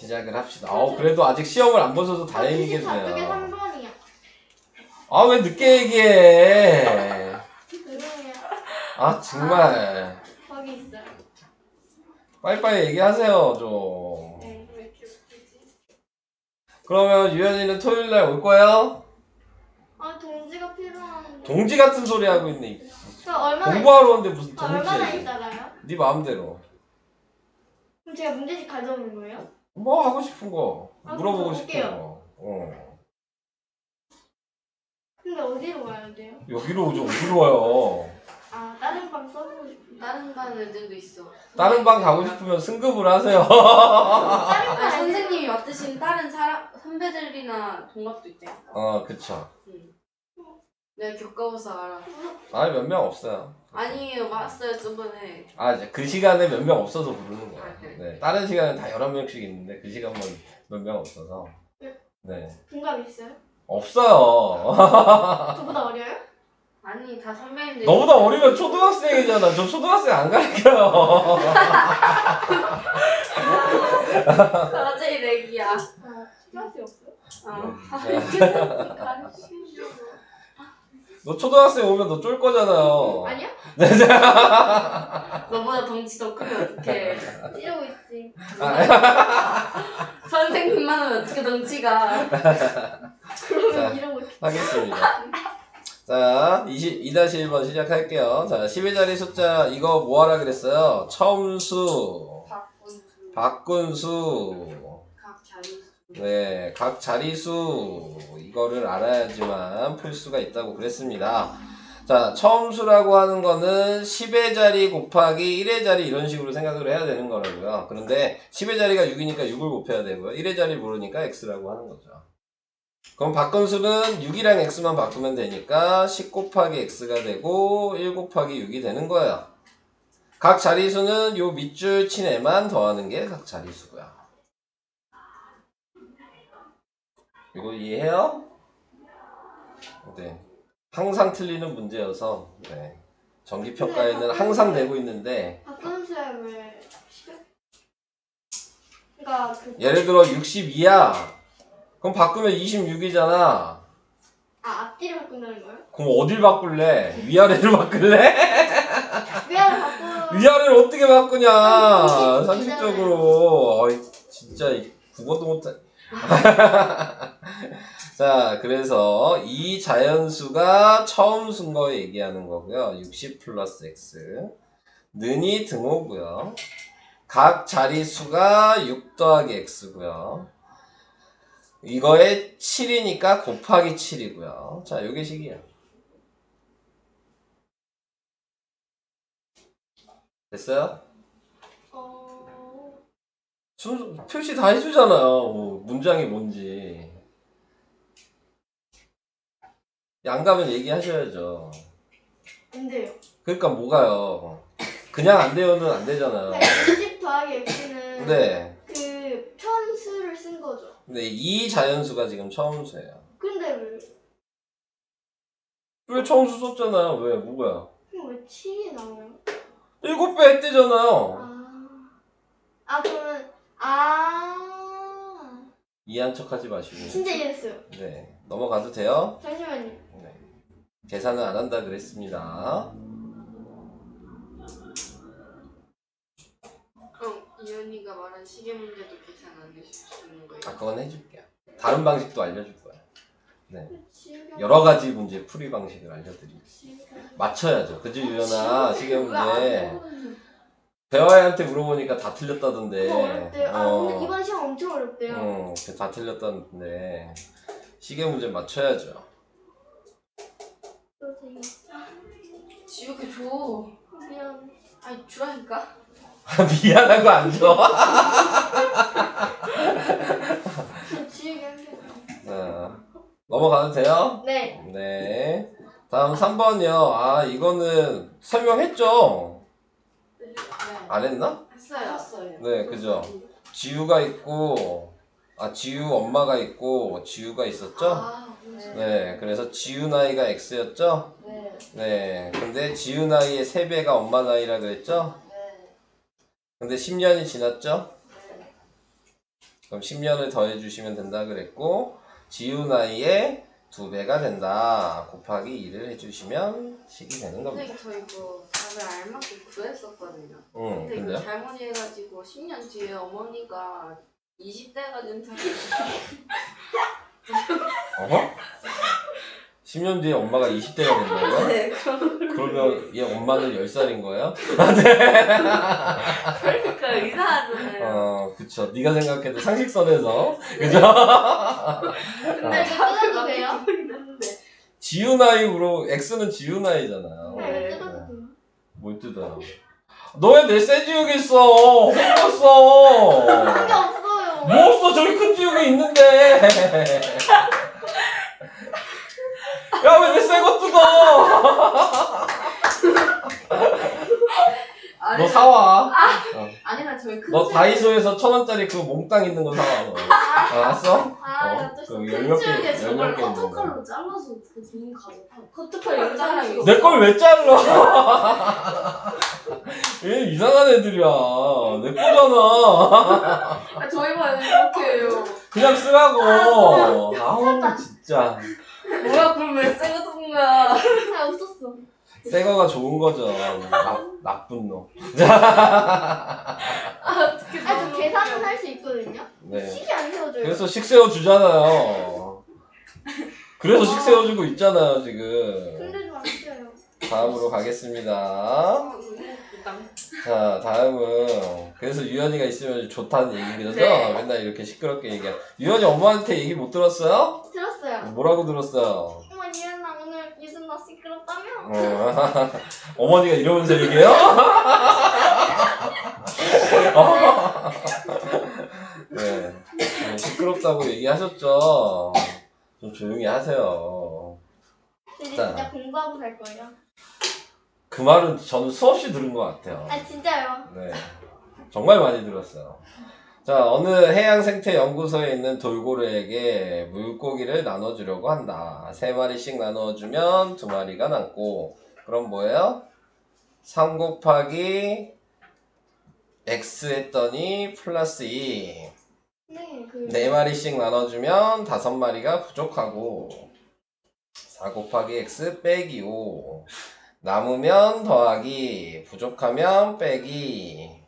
시작을 합시다. 그래도 아직 시험을 안 보셔서 다행이겠네요. 94쪽에 3번이요. 아, 왜 늦게 얘기해? 죄송해요. 아, 정말. 거기 있어요. 빨리빨리 얘기하세요, 좀. 네, 왜 이렇게 웃기지? 그러면 유연이는 토요일날 올 거예요? 아, 동지가 필요한데. 동지 같은 소리 하고 있네. 얼마나 공부하러 오는데 무슨 얼마나 동지야. 있다가요? 네 마음대로. 그럼 제가 문제집 가져오는 거예요? 뭐 하고 싶은 거. 물어보고 그럼 싶은 가볼게요. 거. 근데 어디로 가야 돼요? 여기로 오죠. 어디로 와요? 아, 다른 방 써보고 싶어요. 다른 반 애들도 있어. 다른 방 가고 싶으면 승급을 하세요. 다른 방 아니, 선생님이 맡으신 다른 선배들이나 동갑도 있다니까. 그쵸. 내가 겪어봐서 알아. 아니, 몇 명 없어요. 아니에요, 봤어요 저번에. 이제 그 시간에 몇 명 없어서 부르는 거예요. 네. 다른 시간은 다 11명씩 있는데 그 시간만 몇 명 없어서. 네. 동갑 있어요? 없어요. 저보다 어려요? 아니 다 선배님들. 너보다 어리면 초등학생이잖아. 저 초등학생 안 가르쳐요. 갑자기 렉이야. 초등학생 없어요? 너 초등학생 오면 너 쫄 거잖아요. 아니요? 너보다 덩치 더 크면 어떡해. 이러고 있지. 선생님만 하면 어떻게 덩치가. 그러면 이러고 있지. 하겠습니다. 자, 2-1번 시작할게요. 자, 10의 자리 숫자, 이거 뭐 하라 그랬어요? 처음수, 바꾼수, 각 자리. 네, 각 자리수, 이거를 알아야지만 풀 수가 있다고 그랬습니다. 자, 처음수라고 하는 거는 10의 자리 곱하기 1의 자리 이런 식으로 생각을 해야 되는 거라고요. 그런데 10의 자리가 6이니까 6을 곱해야 되고요. 1의 자리 모르니까 x라고 하는 거죠. 그럼 바꾼수는 6이랑 x만 바꾸면 되니까 10 곱하기 x가 되고 1 곱하기 6이 되는 거예요. 각 자리수는 요 밑줄 친 애만 더하는 게 각 자리수고요. 이거 이해해요? 네. 항상 틀리는 문제여서 네. 정기평가에는 항상 되고 있는데 바꾼수야 왜? 그러니까 예를 들어 62야. 그럼 바꾸면 26이잖아. 앞뒤를 바꾼다는 거예요? 그럼 어딜 바꿀래? 위아래를 바꿀래? 위아래 바꾸는 위아래를 어떻게 바꾸냐? 공식 상식적으로. 어이, 진짜 국어도 못해. 자, 그래서 이 자연수가 처음 순 거 얘기하는 거고요. 60 플러스 x. 는이 등호고요. 각 자리수가 6 더하기 x고요. 이거에 7이니까 곱하기 7이고요. 자, 요게 식이에요. 됐어요? 표시 다 해주잖아요. 문장이 뭔지. 안 가면 얘기하셔야죠. 안 돼요. 그러니까 뭐가요? 그냥 안 돼요는 안 되잖아요. 20 더하기 x는 네. 그 처음수를 쓴 거죠. 근데 이 자연수가 지금 처음수예요. 근데 왜? 왜 처음수 썼잖아요. 왜? 뭐야? 그럼 왜 7이 나와요? 7배 했대잖아요. 그러면 이해한 척 하지 마시고. 진짜 이해했어요. 네. 넘어가도 돼요? 잠시만요. 네. 계산을 안 한다 그랬습니다. 그럼 이현이가 말한 시계 문제도 계산 안 해주시는 거예요? 그건 해줄게요. 다른 방식도 알려줄 거야. 네. 여러 가지 문제 풀이 방식을 알려드릴게요. 맞춰야죠. 그지, 유연아? 시계 문제. 배화이한테 물어보니까 다 틀렸다던데. 어렵대요. 근데 이번 시험 엄청 어렵대요. 다 틀렸다던데. 시계 문제 맞춰야죠. 또 되게 지우개 줘. 미안. 아니 주라니까. 미안하고 안 좋아? 지우개 한 개. 넘어가도 돼요? 네. 네. 다음 3번이요. 이거는 설명했죠? 네. 안 했나? 했어요. 네, 그죠. 지우가 있고, 지우 엄마가 있고, 지우가 있었죠? 네, 그래서 지우 나이가 x였죠? 네. 네, 근데 지우 나이의 3배가 엄마 나이라 그랬죠? 네. 근데 10년이 지났죠? 그럼 10년을 더해주시면 된다 그랬고 지우 나이의 2배가 된다. 곱하기 2를 해주시면 식이 되는 겁니다. 선생님 저 이거 답을 알맞게 구했었거든요. 응, 근데 이거 근데요? 잘못 이해해가지고 10년 뒤에 어머니가 20대가 된다고. 어허? 10년 뒤에 엄마가 20대가 된다고요? 네, 그럼 그러면 얘 엄마는 10살인 거예요? 그러니까 이상하잖아요. 그쵸. 네가 생각해도 상식선에서 그죠? 근데 이거 뜯어도 돼요? 지우 나이로 X는 지우 나이잖아요. 네, 이거 뜯어도 돼요? 뭘 뜯어요? 너 왜 내 새 지우개 있어? 없어. 그게 없어요. 뭐 없어? 저기 큰 지우개 있는데. 야, 왜 내 새 거 뜯어? 너 사와. 아니면 저희 큰 너 집- 다이소에서 1,000원짜리 그 몽땅 있는 거 사와. 너. 알았어? 아, 어쩔 수 그 없어. 열몇 개, 큰 집에 열몇 개 있는 거. 커터칼로 잘라서 그 개인 가져. 커트칼 연장이 내 걸 왜 잘라? 얘 이상한 애들이야. 내 거잖아. 저희 반은 이렇게 해요. 그냥 쓰라고. 아우, 진짜. 뭐야 그럼 왜 새거 뜯은 거야? 아, 없었어. 새 거가 좋은 거죠. 나쁜 놈. 어떻게 아, 저 계산은 할 수 있거든요? 네. 식이 안 세워져요. 그래서 식 세워주잖아요. 그래서 식 세워주고 있잖아요, 지금. 근데도 안 써요. 다음으로 가겠습니다. 자, 다음은. 그래서 유연이가 있으면 좋다는 얘기인 거죠? 네. 맨날 이렇게 시끄럽게 얘기하. 유연이 엄마한테 얘기 못 들었어요? 들었어요. 뭐라고 들었어요? 어머니, 나 오늘 유준 너 시끄럽다며? 어머니가 이러면서 얘기해요? 네. 시끄럽다고 얘기하셨죠? 좀 조용히 하세요. 이제 자. 진짜 공부하고 갈 거예요. 그 말은 저는 수없이 들은 것 같아요. 아, 진짜요? 네. 정말 많이 들었어요. 자, 어느 해양생태연구소에 있는 돌고래에게 물고기를 나눠주려고 한다. 3마리씩 나눠주면 2마리가 남고, 그럼 뭐예요? 3 곱하기 X 했더니 플러스 2. 네, 그. 4마리씩 나눠주면 5마리가 부족하고, 4 곱하기 X 빼기 5. 남으면 더하기, 부족하면 빼기.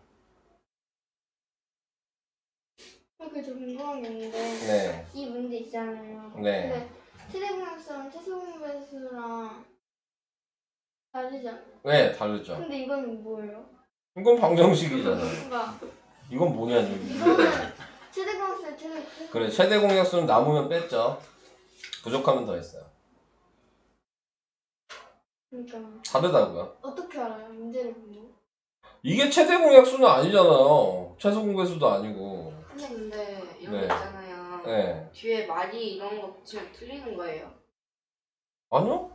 저 궁금한 게 있는데. 네. 이 문제 있잖아요. 네. 근데 최대공약수랑 최소공배수랑 다르잖아요. 네, 다르죠. 근데 이건 뭐예요? 이건 방정식이잖아요. 그러니까 이건 뭐냐, 이거. 이거는 최대공약수랑 최소. 그래, 최대 공약수는 남으면 뺐죠. 부족하면 더했어요. 그러니까 다르다고요. 어떻게 알아요? 문제를 보고. 이게 최대 공약수는 아니잖아요. 최소 공배수도 아니고. 근데 이런 네. 거 있잖아요. 네. 뒤에 말이 이런 거 붙이면 틀리는 거예요. 아니요?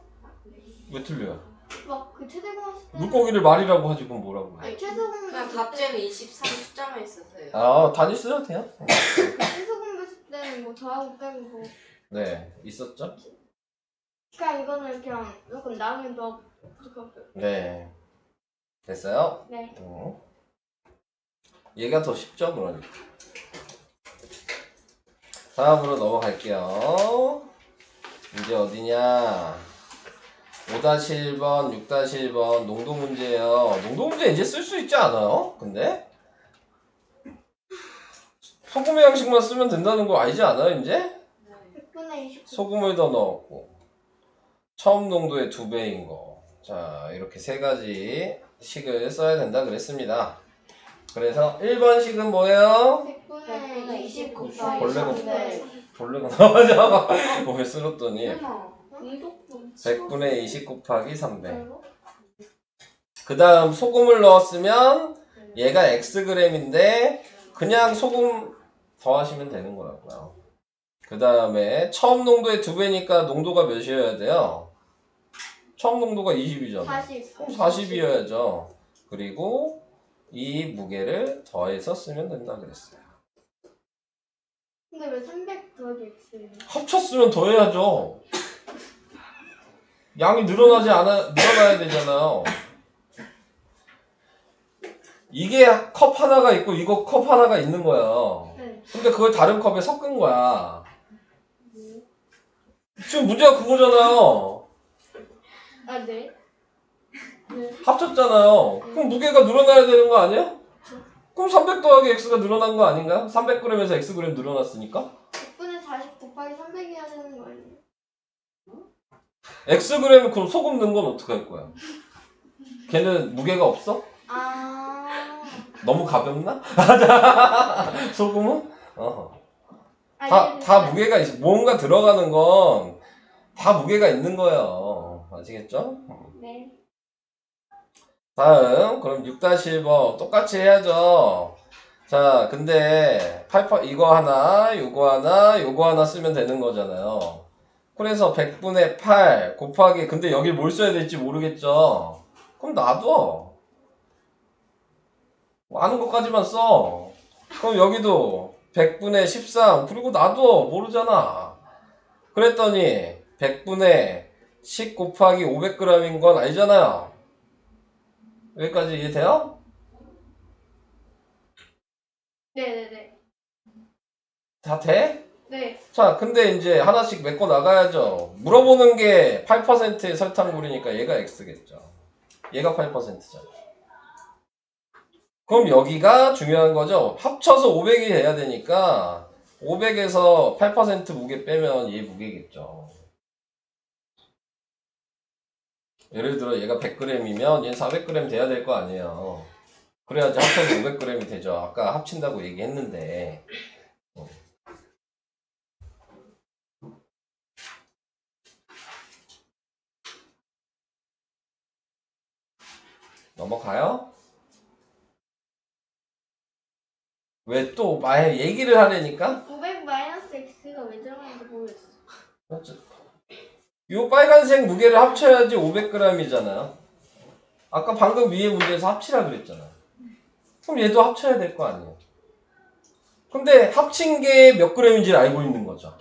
왜 틀려요? 막 그 최대공약수 때는 물고기를 말이라고 하지, 그럼 뭐라고 해? 아니 그냥 최소공배수 답제는 23 숫자만 있어서요. 아, 단위 쓰셔도 돼요? 최소공배수 때는 뭐 더하고 빼고 뭐. 네, 있었죠? 그냥 이거는 그냥 조금 나오면 더 부족하고. 네. 됐어요? 네. 얘가 더 쉽죠, 그러니까. 다음으로 넘어갈게요. 이제 어디냐? 5-1번, 6-1번 농도 문제예요. 농도 문제 이제 쓸 수 있지 않아요? 근데? 소금의 양식만 쓰면 된다는 거 알지 않아요, 이제? 100분의 29. 소금을 더 넣었고 처음 농도의 2배인 거. 자, 이렇게 3가지 식을 써야 된다 그랬습니다. 그래서 1번식은 뭐예요? 100분의 20 곱하기 벌레가 3. 볼래가 나오죠? 왜 쓸었더니 설마 공독분 100분의 20 곱하기 300. 그리고 그 다음 소금을 넣었으면 얘가 Xg인데 그냥 소금 더하시면 되는 거라고요. 그 다음에 처음 농도의 2배니까 농도가 몇이어야 돼요? 처음 농도가 20이잖아. 40. 그럼 40이어야죠. 그리고 이 무게를 더해서 쓰면 된다 그랬어요. 근데 왜 300 더하기 X예요? 합쳤으면 더해야죠. 양이 늘어나야 되잖아요. 이게 컵 하나가 있고 이거 컵 하나가 있는 거야. 네. 근데 그걸 다른 컵에 섞은 거야. 지금 문제가 그거잖아요. 아, 네. 네. 합쳤잖아요. 그럼 무게가 늘어나야 되는 거 아니야? 그럼 300 더하기 x가 늘어난 거 아닌가? 300g에서 xg 늘어났으니까? 100분의 40 곱하기 300 해야 되는 거 아니에요? xg 그럼 소금 넣은 건 어떡할 거야? 걔는 무게가 없어? 아. 너무 가볍나? 소금은? 아니, 다 무게가 있어. 뭔가 들어가는 건 다 무게가 있는 거예요. 아시겠죠? 네. 다음, 그럼 6-1번 똑같이 해야죠. 자, 근데 이거 하나, 요거 하나, 요거 하나 쓰면 되는 거잖아요. 그래서 100분의 8 곱하기, 근데 여기 뭘 써야 될지 모르겠죠? 그럼 놔둬. 아는 것까지만 써. 그럼 여기도 100분의 13 그리고 놔둬. 모르잖아. 그랬더니 100분의 10 곱하기 500g인 건 알잖아요. 여기까지 이해돼요? 네네네. 다 돼? 네. 자, 근데 이제 하나씩 메꿔 나가야죠. 물어보는 게 8%의 설탕물이니까 얘가 X겠죠. 얘가 8%잖아. 그럼 여기가 중요한 거죠. 합쳐서 500이 돼야 되니까 500에서 8% 무게 빼면 얘 무게겠죠. 예를 들어 얘가 100g이면 얘는 400g 돼야 될 거 아니에요. 그래야지 합쳐서 500g이 되죠. 아까 합친다고 얘기했는데. 넘어가요? 왜 또 얘기를 하려니까? 500 마이너스 x가 왜 들어가는지 모르겠어. 요 빨간색 무게를 합쳐야지 500g이잖아요. 아까 방금 위에 문제에서 합치라 그랬잖아. 그럼 얘도 합쳐야 될 거 아니에요. 근데 합친 게 몇 g인지를 알고 있는 거죠.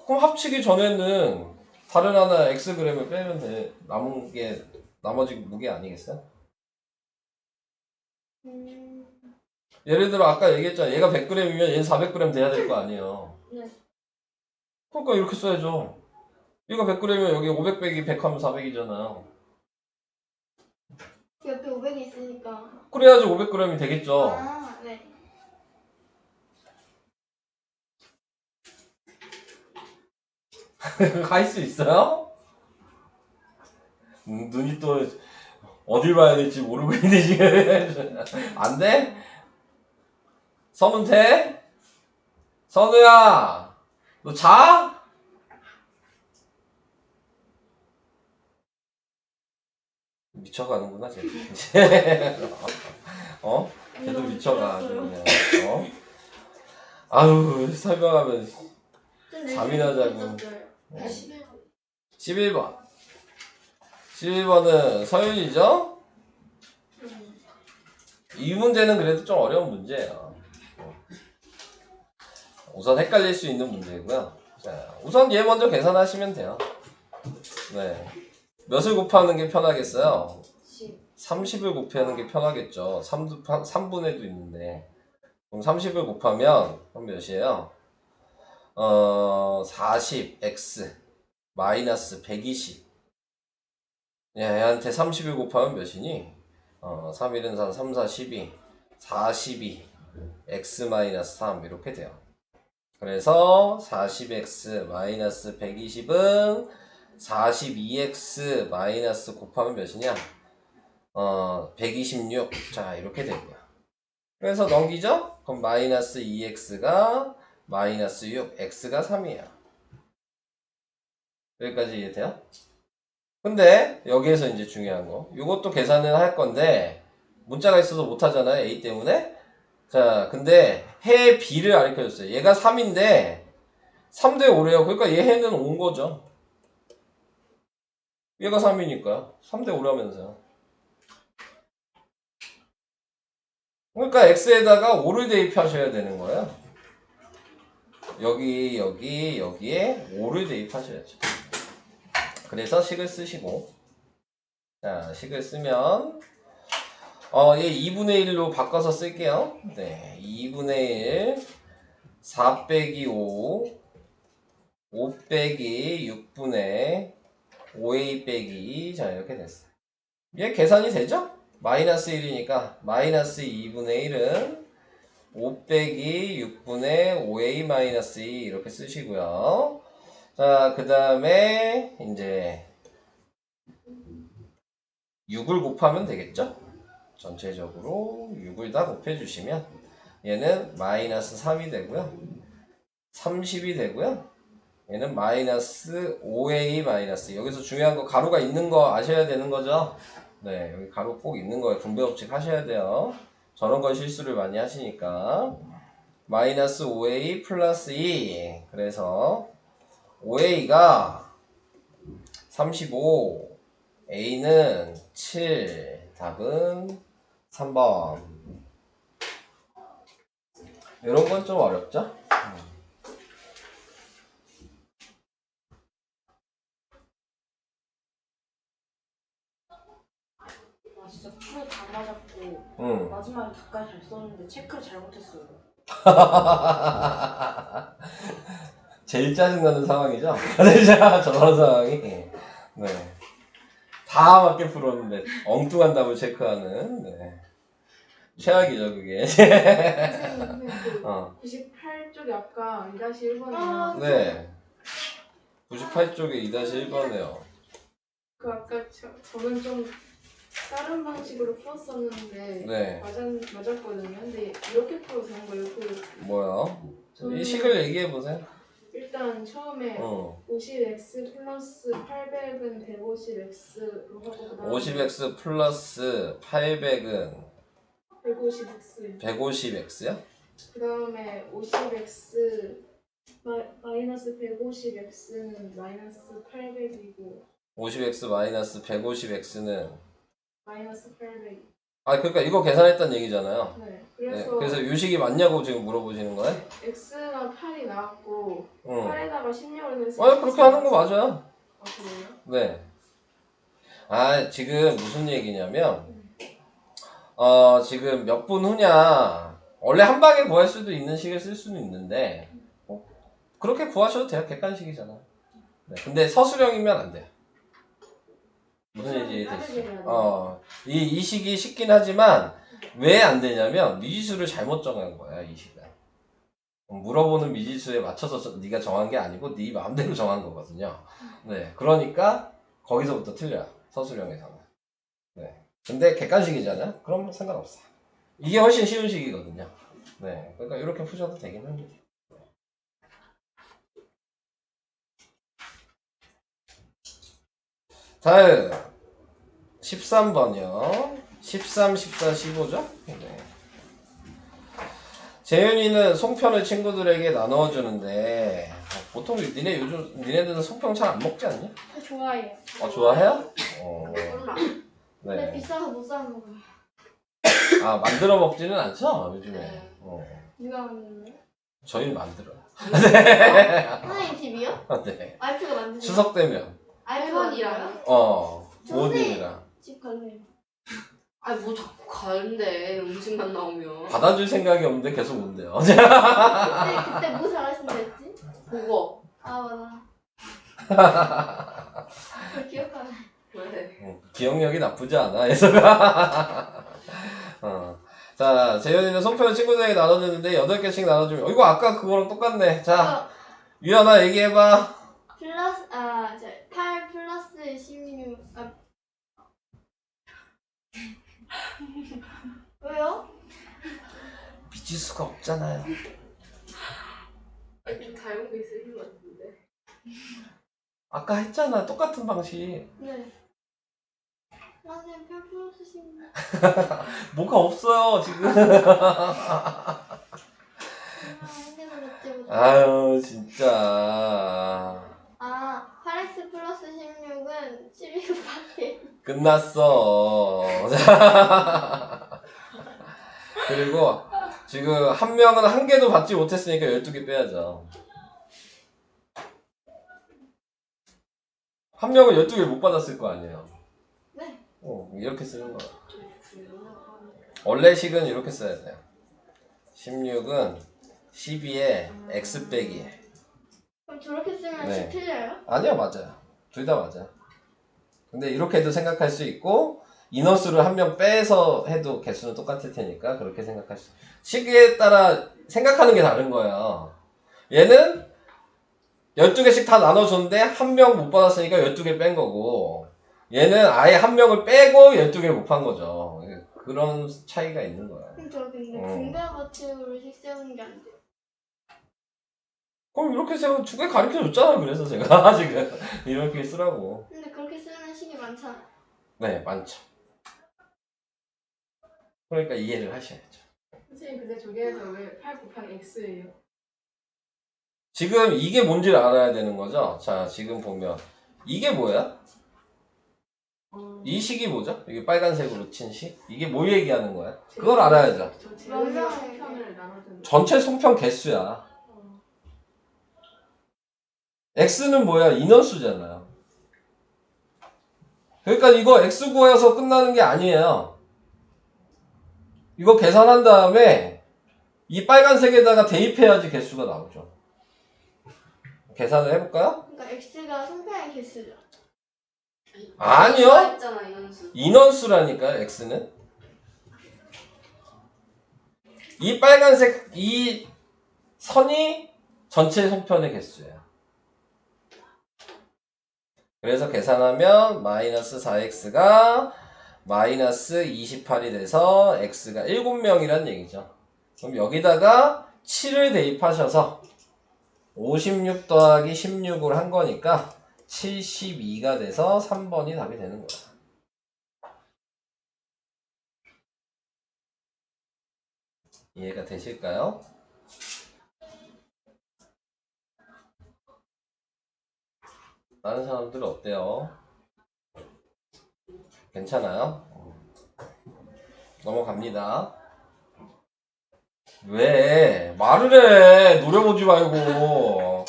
그럼 합치기 전에는 다른 하나 xg을 빼면 돼. 남은 게 나머지 무게 아니겠어요? 예를 들어 아까 얘기했잖아. 얘가 100g이면 얘는 400g 돼야 될 거 아니에요. 네. 그러니까 이렇게 써야죠. 얘가 100g이면 여기 500 빼기 100 하면 400이잖아요. 옆에 500이 있으니까. 그래야지 500g이 되겠죠. 아, 네. 갈 수 있어요? 눈이 또 어딜 봐야 될지 모르고 있네 지금. 안 돼? 선우 돼? 선우야 너 자? 미쳐가는구나 쟤. 어? 걔도 미쳐가 아주 그냥. 어? 아유 설명하면 잠이나 자고. 11번 11번은 서윤이죠? 이 문제는 그래도 좀 어려운 문제예요. 우선 헷갈릴 수 있는 문제고요. 자, 우선 얘 먼저 계산하시면 돼요. 네. 몇을 곱하는 게 편하겠어요? 30을 곱하는 게 편하겠죠. 3분의도 있는데. 그럼 30을 곱하면 몇이에요? 40x 마이너스 120. 얘한테 30을 곱하면 몇이니? 3, 1은 4, 3, 4, 12. 42 x 마이너스 3 이렇게 돼요. 그래서 40x 마이너스 120은 42x 마이너스 곱하면 몇이냐? 126. 자, 이렇게 되고요. 그래서 넘기죠? 그럼 마이너스 2x가 마이너스 6, x가 3이에요. 여기까지 이해돼요? 근데 여기에서 이제 중요한 거. 이것도 계산을 할 건데 문자가 있어서 못하잖아요. a 때문에. 자, 근데 해 b를 가르쳐줬어요. 얘가 3인데 3대 5래요. 그러니까 얘 해는 5인 거죠. 얘가 3이니까 3대 5라면서요. 그러니까 x에다가 5를 대입하셔야 되는 거예요. 여기에 5를 대입하셔야죠. 그래서 식을 쓰시고, 자, 식을 쓰면 얘 2분의 1로 바꿔서 쓸게요. 네, 2분의 1 4 빼기 5, 5 빼기 6분의 5a 빼기 2. 자, 이렇게 됐어요. 얘 계산이 되죠? 마이너스 1이니까 마이너스 2분의 1은 5 빼기 6분의 5a 마이너스 2 이렇게 쓰시고요. 자, 그 다음에 이제 6을 곱하면 되겠죠? 전체적으로 6을 다 곱해주시면 얘는 마이너스 3이 되고요. 30이 되고요. 얘는 마이너스 5a 마이너스. 여기서 중요한 거 가루가 있는 거 아셔야 되는 거죠? 네, 여기 가루 꼭 있는 거예요. 분배 법칙 하셔야 돼요. 저런 걸 실수를 많이 하시니까. 마이너스 5a 플러스 2. 그래서 5a가 35, a는 7. 답은 3번. 이런 건 좀 어렵죠? 아 진짜 프로 다 맞았고 응. 마지막에 닭까지 잘 썼는데 체크를 잘못했어요. 제일 짜증나는 상황이죠? 저런 상황이. 네. 다 맞게 풀었는데 엉뚱한 답을 체크하는. 네. 최악이죠, 그게. 선생님 그 어. 98쪽에 아까 2-1번이요. 아, 네. 98쪽에 2-1번에요. 그 아까 저는 좀 다른 방식으로 풀었었는데 네. 맞았거든요. 근데 이렇게 풀어도 되는 거예요. 그 뭐요? 저는 이 식을 얘기해보세요. 일단 처음에 50x 플러스 800은 150x로 하고 그다음에 50x 플러스 800은 150x 150x요? 그다음에 50x 마이너스 150x는 마이너스 800이고 50x 마이너스 150x는 마이너스 800. 그러니까 이거 계산했단 얘기잖아요. 네. 네, 그래서 그래서 유식이 맞냐고 지금 물어보시는 거예요? x가 8이 나왔고 응. 8에다가 16을 해서 그렇게 하는 거 맞아요. 아 그래요? 네. 지금 무슨 얘기냐면 지금 몇 분 후냐 원래 한 방에 구할 수도 있는 식을 쓸 수는 있는데 그렇게 구하셔도 돼요. 객관식이잖아요. 네. 근데 서술형이면 안 돼요. 무슨 얘기 되시죠? 이 식이 쉽긴 하지만 왜 안 되냐면 미지수를 잘못 정한 거야, 이 식은. 물어보는 미지수에 맞춰서 네가 정한 게 아니고 네 마음대로 정한 거거든요. 네, 그러니까 거기서부터 틀려요. 서술형에서는. 네. 근데 객관식이잖아요. 그럼 상관없어요. 이게 훨씬 쉬운 식이거든요. 네, 그러니까 이렇게 푸셔도 되긴 합니다. 다음 13번이요. 13, 14, 15죠? 네. 재윤이는 송편을 친구들에게 나눠주는데 보통 니네들은 송편 잘 안 먹지 않냐? 좋아해요. 좋아해요? 몰라. 근데 네. 비싸서 못 사 먹어요. 만들어 먹지는 않죠? 요즘에. 네. 누가 만드는데? 저희는 만들어요. 선생님 집이요? 네. 와이프가 만드세요? 추석 되면. 할머니랑. 부모님이랑. 집 갈래요. 아니 뭐 자꾸 가는데 음식만 나오면. 받아줄 생각이 없는데 계속 온대요. 그때 뭐 잘하신다 했지? 그거. 아 맞아. 저 기억하네. 왜? 기억력이 나쁘지 않아, 예서가. 자, 재현이는 송편을 친구들에게 나눠주는데 8개씩 나눠주면 이거 아까 그거랑 똑같네. 자, 유연아 얘기해봐. 플러스 8 플러스 16 왜요? 미지수가 없잖아요. 좀 다른 게 있으신 것 같은데. 아까 했잖아, 똑같은 방식. 네. 선생님 8 플러스 16 뭐가 없어요, 지금. 아유, 진짜. 8x 플러스 16은 12 곱하기 끝났어. 그리고 지금 한 명은 한 개도 받지 못했으니까 12개 빼야죠. 한 명은 12개 못 받았을 거 아니에요. 네. 이렇게 쓰는 거야. 원래 식은 이렇게 써야 돼요. 16은 12에 x 빼기. 그럼 저렇게 쓰면 네. 10 틀려요? 아니요, 맞아요. 둘 다 맞아요. 근데 이렇게도 생각할 수 있고 인원수를 한 명 빼서 해도 개수는 똑같을 테니까 그렇게 생각할 수. 시기에 따라 생각하는 게 다른 거예요. 얘는 12개씩 다 나눠줬는데 한 명 못 받았으니까 12개 뺀 거고 얘는 아예 한 명을 빼고 12개를 곱한 거죠. 그런 차이가 있는 거야. 그럼 저 근데 분배법칙으로 식 세우는 게 안 돼요. 그럼 이렇게 세우면 두 개 가르쳐 줬잖아. 그래서 제가 지금 이렇게 쓰라고. 근데 그렇게 쓰는 식이 많잖아요. 네, 많죠. 그러니까 이해를 하셔야죠. 선생님 근데 저기에서 왜 8 곱하기 x예요? 지금 이게 뭔지를 알아야 되는 거죠. 자, 지금 보면 이게 뭐야? 이 식이 뭐죠? 이게 빨간색으로 친 식? 이게 뭐 얘기하는 거야? 그걸 알아야죠. 저 제곱이랑 속편을 나눠준 전체 송편 개수야. x는 뭐야? 인원수잖아요. 그러니까 이거 x 구해서 끝나는 게 아니에요. 이거 계산한 다음에 이 빨간색에다가 대입해야지 개수가 나오죠. 계산을 해볼까요? 그러니까 x가 송편의 개수죠. 아니요. 있잖아 인원수. 인원수라니까요, x는. 이 빨간색, 이 선이 전체 송편의 개수예요. 그래서 계산하면 마이너스 4x가 마이너스 28이 돼서 x가 7명이란 얘기죠. 그럼 여기다가 7을 대입하셔서 56 더하기 16을 한 거니까 72가 돼서 3번이 답이 되는 거야. 이해가 되실까요? 다른 사람들은 어때요? 괜찮아요? 넘어갑니다. 왜? 말을 해. 노래 보지 말고.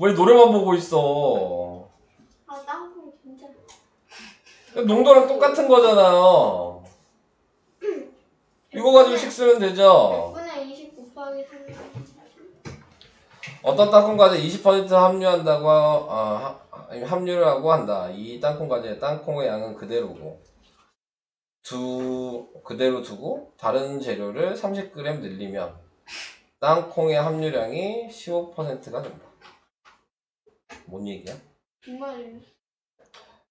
왜 노래만 보고 있어? 아 땅콩 진짜. 농도랑 똑같은 거잖아요. 이거 가지고 식 쓰면 되죠? 100분의 20 곱하기 3. 어떤 땅콩 과제 20% 함유한다고, 함유를 하고 한다. 이 땅콩 과제의 땅콩의 양은 그대로고, 그대로 두고, 다른 재료를 30g 늘리면, 땅콩의 함유량이 15%가 된다. 뭔 얘기야? 정말이에요.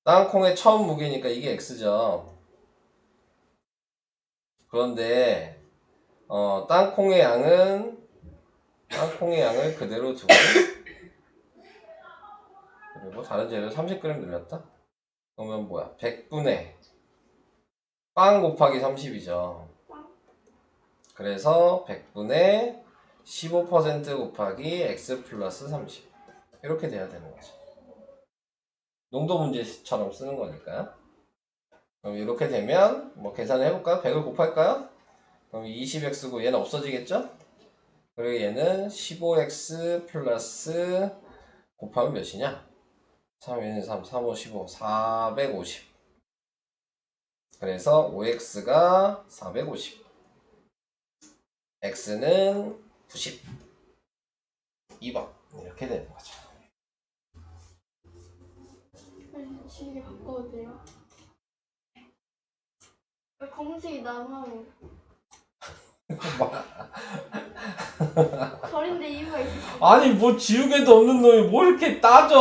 땅콩의 처음 무게니까 이게 x죠. 그런데, 땅콩의 양을 그대로 두고, 그리고 다른 재료 30g 늘렸다? 그러면 뭐야? 100분의 빵 곱하기 30이죠. 그래서 100분의 15% 곱하기 x 플러스 30. 이렇게 돼야 되는 거죠. 농도 문제처럼 쓰는 거니까요. 그럼 이렇게 되면 뭐 계산을 해볼까요? 100을 곱할까요? 그럼 20x고 얘는 없어지겠죠? 그리고 얘는 15x 플러스 곱하면 몇이냐? 3, 1, 3, 3, 5, 15, 450. 그래서 5x가 450. x는 90. 2번. 이렇게 되는 거죠. 시계 바꿔도 돼요? 검은색이 남하고 절인데 이유가 있어. 아니 뭐 지우개도 없는 놈이 뭐 이렇게 따져.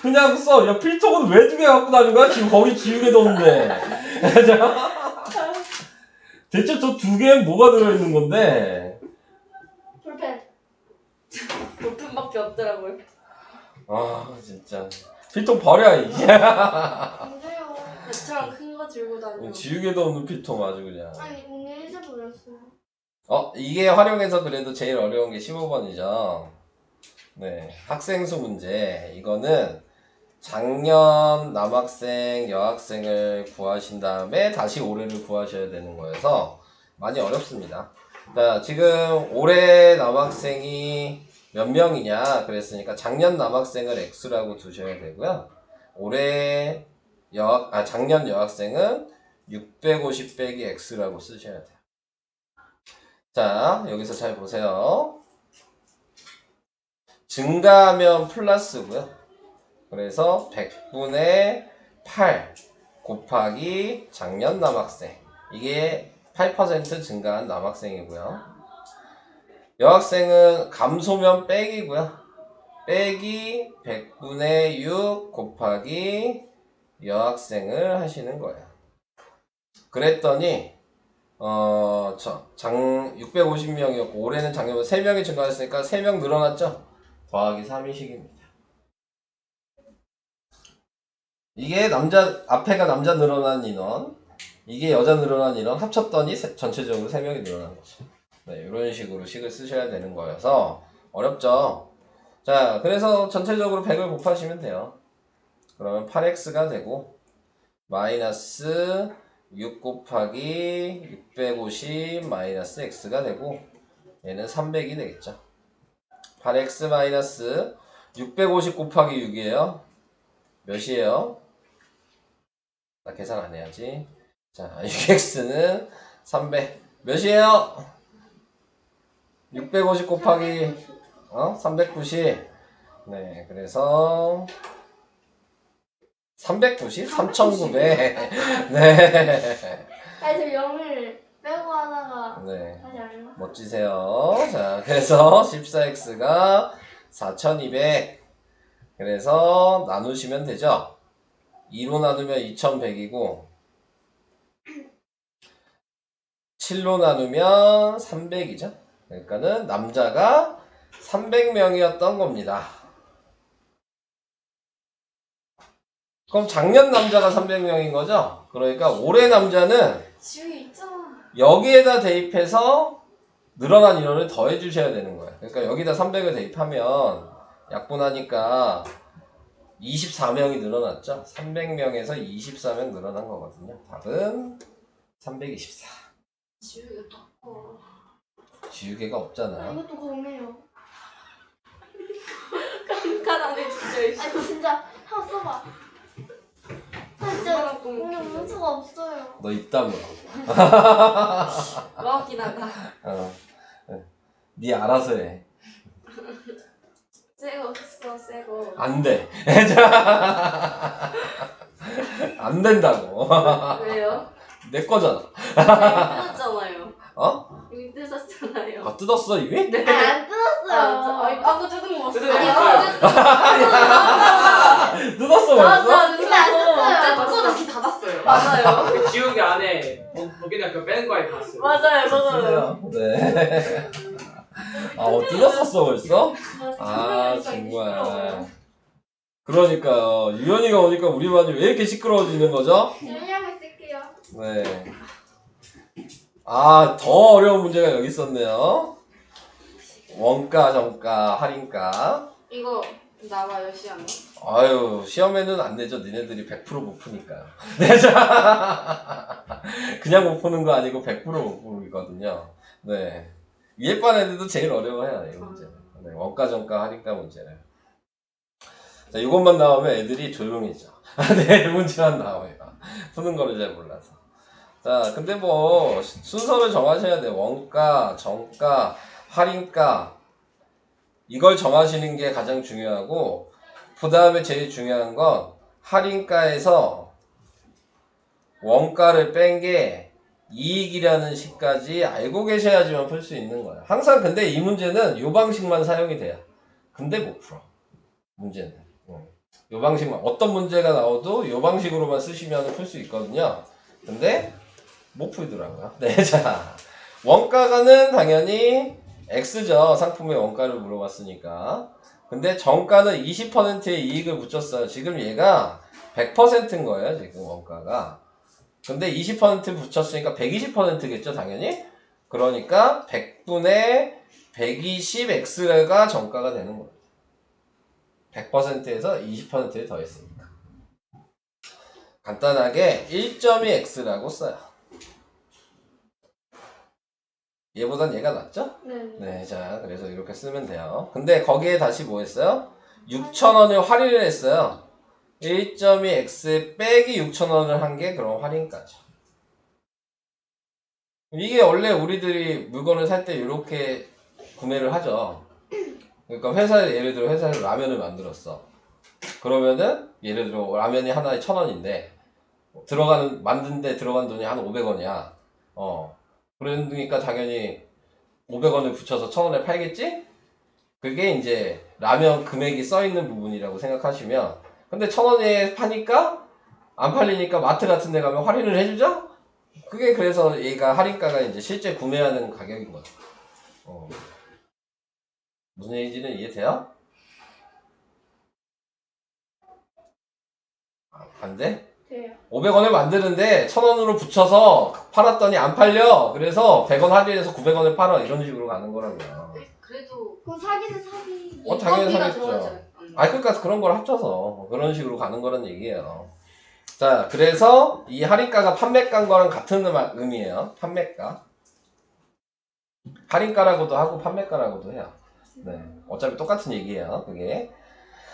그냥 써. 야 필통은 왜 두 개 갖고 다니는 거야? 지금 거기 지우개도 없는데. 대체 저 두 개엔 뭐가 들어있는 건데? 볼펜. 볼펜밖에 없더라고요. 아 진짜 필통 버려 이제. 안 돼요. 저처럼 큰 거 들고 다니고. 지우개도 없는 필통 아주 그냥. 아니 오늘 일제 보냈어요. 이게 활용해서 그래도 제일 어려운 게 15번이죠. 네, 학생수 문제. 이거는 작년 남학생, 여학생을 구하신 다음에 다시 올해를 구하셔야 되는 거여서 많이 어렵습니다. 자, 지금 올해 남학생이 몇 명이냐 그랬으니까 작년 남학생을 X라고 두셔야 되고요. 작년 여학생은 650 빼기 X라고 쓰셔야 돼요. 자, 여기서 잘 보세요. 증가하면 플러스고요. 그래서 100분의 8 곱하기 작년 남학생. 이게 8% 증가한 남학생이고요. 여학생은 감소면 빼기고요. 빼기 100분의 6 곱하기 여학생을 하시는 거예요. 그랬더니 650명이었고 올해는 작년보다 3명이 증가했으니까 3명 늘어났죠? 더하기 3이식입니다. 이게 앞에가 남자 늘어난 인원, 이게 여자 늘어난 인원 합쳤더니 전체적으로 3명이 늘어난 거죠. 네, 이런 식으로 식을 쓰셔야 되는 거여서 어렵죠? 자, 그래서 전체적으로 100을 곱하시면 돼요. 그러면 8x가 되고 마이너스 6 곱하기 650 마이너스 x가 되고 얘는 300이 되겠죠. 8x 마이너스 650 곱하기 6이에요. 몇이에요? 나 계산 안 해야지. 자, 6x는 300. 몇이에요? 650 곱하기 390. 네, 그래서 390? 3900. 네. 아니 저 0을 빼고 하다가 네. 다시 알나? 멋지세요. 자, 그래서 14x가 4200. 그래서 나누시면 되죠. 2로 나누면 2100이고 7로 나누면 300이죠. 그러니까는 남자가 300명이었던 겁니다. 그럼 작년 남자가 300명인 거죠? 그러니까 올해 남자는 지우개 있잖아. 여기에다 대입해서 늘어난 인원을 더해 주셔야 되는 거예요. 그러니까 여기다 300을 대입하면 약분하니까 24명이 늘어났죠? 300명에서 24명 늘어난 거거든요. 답은 324. 지우개 닦고. 지우개가 없잖아. 이것도 공해요. 깐깐하네 진짜. 아니 진짜 한번 써봐. 아, 진짜 얼마나 공에 똥 문서가 없어요. 너 입 다물어. 고맙긴 하다. 네 알아서 해. 새거 써 새거. 안 돼. 안 된다고. 왜요? 내 거잖아. 여기 뜯었잖아요. 어? 여기 뜯었잖아요. 아, 뜯었어 이미? 네. 안 뜯었어요. 아까 뜯은 거 뜯은 거 봤어요. 뜯었어 벌써? 맞아. 근데 안 뜯어요. 뜯고 다시 닫았어요. 맞아요. 그 지우개 안에 거기다 그 빼는 거에 봤어요. 맞아요. 네. 아, 뜯었었어 벌써? 아, 진짜 정말. 그러니까요. 유연이가 오니까 우리 반이 왜 이렇게 시끄러워지는 거죠? 열량을 쓸게요. 네. 아, 더 어려운 문제가 여기 있었네요. 원가, 정가, 할인가. 이거 나와요 시험에. 아유, 시험에는 안 되죠. 니네들이 100% 못 푸니까요. 네, 자. 그냥 못 푸는 거 아니고 100%못 푸거든요. 네. 위에 반 애들도 제일 어려워해요, 이 문제는. 네, 원가, 정가, 할인가 문제를. 자, 이것만 나오면 애들이 조용해져. 네, 문제만 나와요. 푸는 거를 잘 몰라서. 자, 근데 뭐, 순서를 정하셔야 돼요. 원가, 정가, 할인가. 이걸 정하시는 게 가장 중요하고, 그 다음에 제일 중요한 건, 할인가에서 원가를 뺀 게 이익이라는 식까지 알고 계셔야지만 풀 수 있는 거예요. 항상 근데 이 문제는 요 방식만 사용이 돼요. 근데 못 풀어. 문제는. 요 방식만. 어떤 문제가 나와도 요 방식으로만 쓰시면 풀 수 있거든요. 근데 못 풀더라고요. 네, 자. 원가는 당연히 X죠. 상품의 원가를 물어봤으니까. 근데 정가는 20%의 이익을 붙였어요. 지금 얘가 100%인 거예요. 지금 원가가. 근데 20% 붙였으니까 120%겠죠. 당연히. 그러니까 100분의 120X가 정가가 되는 거예요. 100%에서 20%를 더했으니까. 간단하게 1.2 X라고 써요. 얘보단 얘가 낫죠? 네. 네, 자, 그래서 이렇게 쓰면 돼요. 근데 거기에 다시 뭐 했어요? 6,000원을 할인을 했어요. 1.2 X 빼기 6,000원을 한 게 그럼 할인가죠. 이게 원래 우리들이 물건을 살 때 이렇게 구매를 하죠. 그러니까 예를 들어 회사에서 라면을 만들었어. 그러면은 예를 들어 라면이 하나에 1,000원인데 만드는데 들어간 돈이 한 500원이야. 그러니까 당연히 500원을 붙여서 1,000원에 팔겠지? 그게 이제 라면 금액이 써 있는 부분이라고 생각하시면, 근데 1,000원에 파니까 안 팔리니까 마트 같은 데 가면 할인을 해주죠? 그게 그래서 얘가 할인가가 이제 실제 구매하는 가격인 거죠. 무슨 얘기인지는 이해돼요? 반대? 돼요. 500원을 만드는데 1,000원으로 붙여서 팔았더니 안 팔려. 그래서 100원 할인해서 900원에 팔아. 이런 식으로 가는 거라고요. 그래도 그럼 사기는 사기. 당연히 인건비가 사겠죠. 들어가죠. 그러니까 그런 걸 합쳐서 그런 식으로 가는 거란 얘기예요. 자, 그래서 이 할인가가 판매가인 거랑 같은 의미예요. 판매가. 할인가라고도 하고 판매가라고도 해요. 네, 어차피 똑같은 얘기예요. 그게.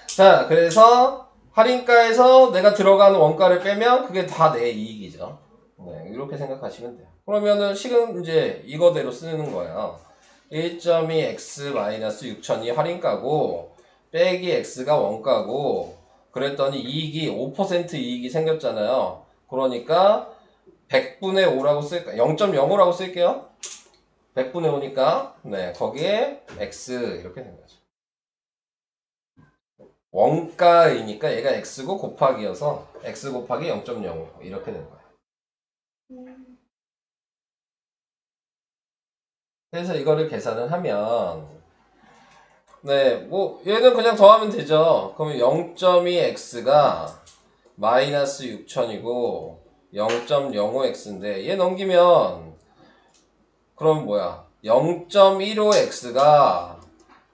자, 그래서 할인가에서 내가 들어간 원가를 빼면 그게 다 내 이익이죠. 네, 이렇게 생각하시면 돼요. 그러면은 식은 이제 이거대로 쓰는 거예요. 1.2x-6,000이 할인가고 빼기 x가 원가고, 그랬더니 이익이 5% 이익이 생겼잖아요. 그러니까 100분의 5라고 쓸까? 0.05라고 쓸게요. 100분의 5니까 네, 거기에 x 이렇게 된 거죠. 원가이니까 얘가 x고 곱하기여서 x 곱하기 0.05 이렇게 된 거예요. 그래서 이거를 계산을 하면, 네, 뭐 얘는 그냥 더하면 되죠. 그러면 0.2x가 마이너스 6,000이고 0.05x인데 얘 넘기면 그럼 뭐야? 0.15x가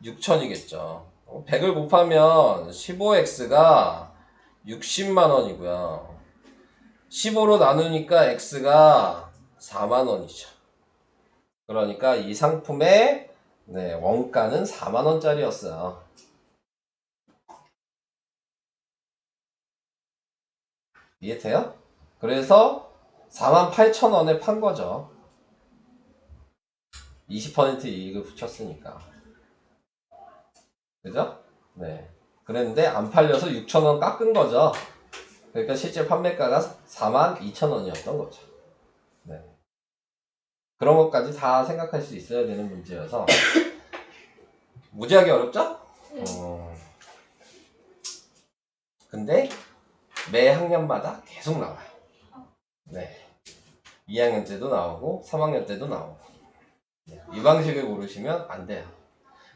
6,000이겠죠. 100을 곱하면 15x가 60만 원이고요. 15로 나누니까 x가 4만 원이죠. 그러니까 이 상품의 네, 원가는 4만 원짜리였어요. 이해돼요? 그래서 48,000원에 판 거죠. 20% 이익을 붙였으니까. 그죠? 네. 그랬는데 안 팔려서 6,000원 깎은 거죠. 그러니까 실제 판매가가 42,000원이었던 거죠. 네. 그런 것까지 다 생각할 수 있어야 되는 문제여서 무지하게 어렵죠? 근데 매 학년마다 계속 나와요. 네. 2학년 때도 나오고 3학년 때도 나오고. 네. 이 방식을 모르시면 안 돼요.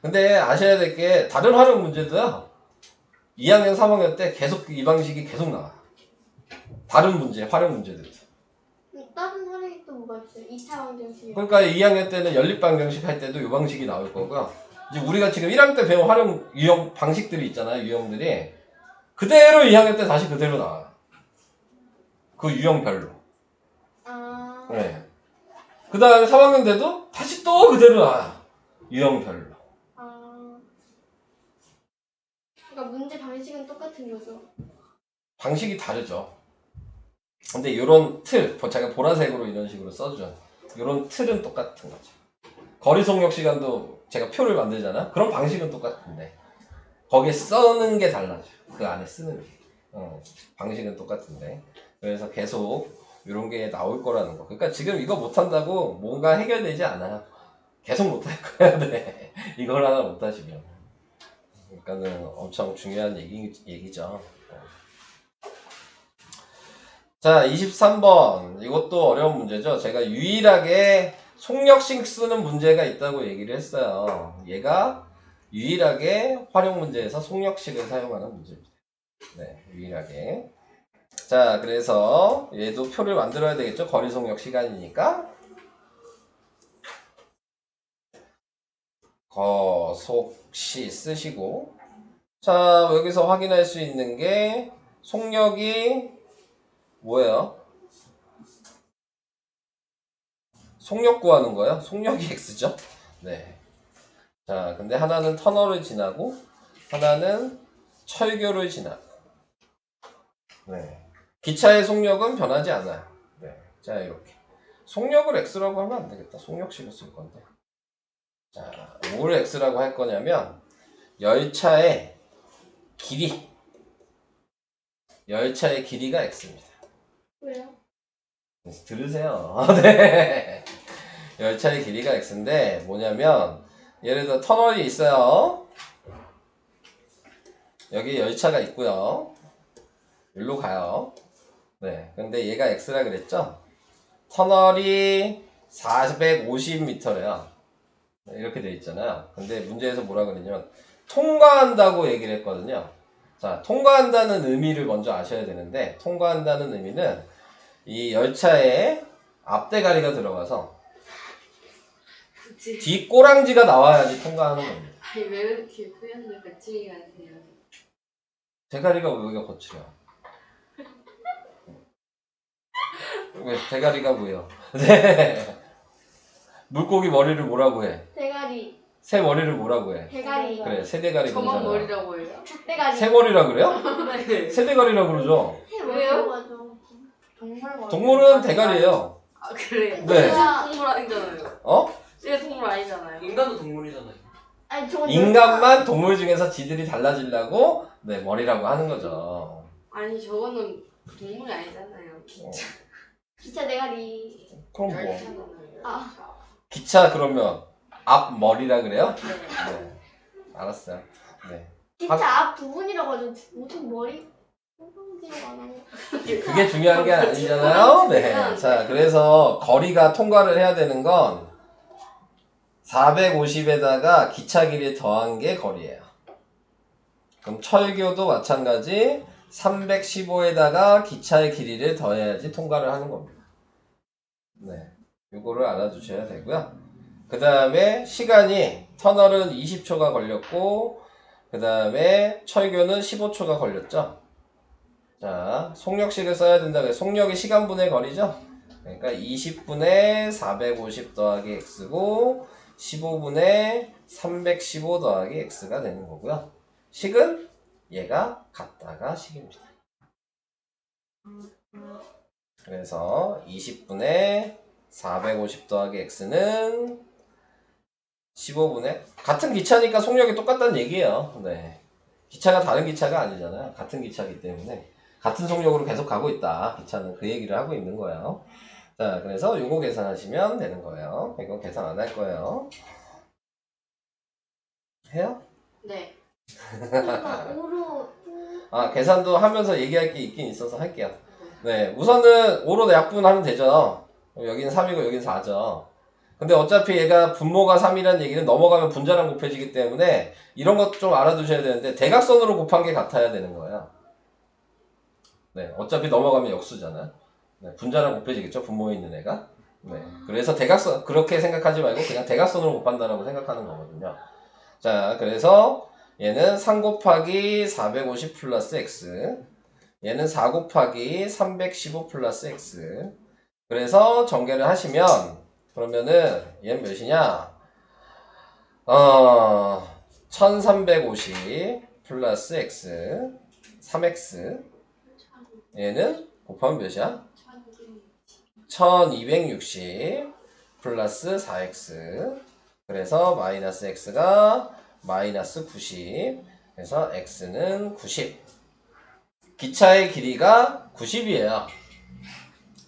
근데 아셔야 될 게 다른 활용 문제도요. 2학년 3학년 때 계속 이 방식이 계속 나와요. 다른 문제, 활용 문제들도. 다른 활용이 또 뭐가 있어요? 2차 방정식. 그러니까 2학년 때는 연립방정식 할 때도 이 방식이 나올 거고요. 이제 우리가 지금 1학년 때 배운 활용 유형 방식들이 있잖아요. 유형들이 그대로 2학년 때 다시 그대로 나와요. 그 유형별로. 네. 그 다음에 3학년 때도 다시 또 그대로 나와요. 유형별로. 그러니까 문제 방식은 똑같은 거죠. 방식이 다르죠. 근데 요런 틀, 제가 보라색으로 이런 식으로 써주죠. 요런 틀은 똑같은 거죠. 거리 속력 시간도 제가 표를 만들잖아? 그런 방식은 똑같은데 거기에 쓰는 게 달라져. 그 안에 쓰는 게. 방식은 똑같은데. 그래서 계속 이런 게 나올 거라는 거. 그러니까 지금 이거 못한다고 뭔가 해결되지 않아요. 계속 못할 거야. 네. 이걸 하나 못하시면. 그러니까는 엄청 중요한 얘기죠. 자, 23번. 이것도 어려운 문제죠. 제가 유일하게 속력식 쓰는 문제가 있다고 얘기를 했어요. 얘가 유일하게 활용 문제에서 속력식을 사용하는 문제입니다. 네, 유일하게. 자, 그래서 얘도 표를 만들어야 되겠죠. 거리 속력 시간이니까. 거속시 쓰시고. 자, 여기서 확인할 수 있는 게 속력이 뭐예요? 속력 구하는 거예요. 속력이 x죠. 네. 자, 근데 하나는 터널을 지나고 하나는 철교를 지나고. 네. 기차의 속력은 변하지 않아요. 네. 자, 이렇게. 속력을 x라고 하면 안 되겠다. 속력식을 쓸 건데. 자, 뭘 x라고 할 거냐면 열차의 길이. 열차의 길이가 x입니다. 왜요? 들으세요. 네. 열차의 길이가 x인데 뭐냐면 예를 들어 터널이 있어요. 여기 열차가 있고요. 여기로 가요. 네. 근데 얘가 x라 그랬죠? 터널이 450m래요. 이렇게 돼 있잖아요. 근데 문제에서 뭐라 그랬냐면 통과한다고 얘기를 했거든요. 자, 통과한다는 의미를 먼저 아셔야 되는데 통과한다는 의미는 이 열차에 앞대가리가 들어가서 그치. 뒷꼬랑지가 나와야지 통과하는 겁니다. 아니 왜 이렇게 표현을 거칠게 하세요? 대가리가 왜 여기가 거칠어? 왜 대가리가 뭐예요? 네. 물고기 머리를 뭐라고 해? 대가리. 새 머리를 뭐라고 해? 대가리. 그래, 새 대가리 저만 그러잖아. 머리라고 해요? 대가리. 새 머리라 그래요? 네. 새 대가리라 그러죠. 왜요? 동물 머리. 동물은 대가리예요. 아 그래요? 네. 동물 아니잖아요. 어? 얘 동물 아니잖아요. 인간도 동물이잖아요. 아니 저건 인간만 동물 중에서 지들이 달라지려고 네, 머리라고 하는 거죠. 아니 저거는 동물이 아니잖아요. 어, 기차 대가리. 그럼 뭐? 열차잖아요. 아. 기차 그러면 앞 머리라 그래요? 네. 네. 알았어요. 네. 기차 앞 부분이라고 하죠. 무슨 머리? 꽁꽁지가 안 하고. 그게 중요한 게 아니잖아요. 네. 자, 그래서 거리가 통과를 해야 되는 건 450에다가 기차 길이 더한 게 거리예요. 그럼 철교도 마찬가지 315에다가 기차의 길이를 더해야지 통과를 하는 겁니다. 네. 요거를 알아두셔야 되고요. 그 다음에 시간이 터널은 20초가 걸렸고 그 다음에 철교는 15초가 걸렸죠. 자, 속력식을 써야 된다. 그래서 속력이 시간분의 거리죠. 그러니까 20분의 450 더하기 x고 15분의 315 더하기 x가 되는 거고요. 식은 얘가 같다가 식입니다. 그래서 20분의 450 더하기 x는 15분의 같은 기차니까 속력이 똑같다는 얘기예요. 네. 기차가 다른 기차가 아니잖아요. 같은 기차이기 때문에 같은 속력으로 계속 가고 있다. 기차는 그 얘기를 하고 있는 거예요. 자, 그래서 요거 계산하시면 되는 거예요. 이거 계산 안 할 거예요. 해요? 네. 그러니까 오로. 아, 계산도 하면서 얘기할 게 있긴 있어서 할게요. 네, 우선은 5로 약분하면 되죠. 여기는 3이고 여기는 4죠. 근데 어차피 얘가 분모가 3이라는 얘기는 넘어가면 분자랑 곱해지기 때문에 이런 것 좀 알아두셔야 되는데 대각선으로 곱한 게 같아야 되는 거예요. 네, 어차피 넘어가면 역수잖아요. 네, 분자랑 곱해지겠죠, 분모에 있는 애가. 네, 그래서 대각선 그렇게 생각하지 말고 그냥 대각선으로 곱한다라고 생각하는 거거든요. 자, 그래서 얘는 3 곱하기 450 플러스 x, 얘는 4 곱하기 315 플러스 x. 그래서 전개를 하시면 그러면은 얘는 몇이냐? 1350 플러스 x 3x, 얘는 곱하면 몇이야? 1260 플러스 4x. 그래서 마이너스 x가 마이너스 90. 그래서 x는 90. 기차의 길이가 90이에요.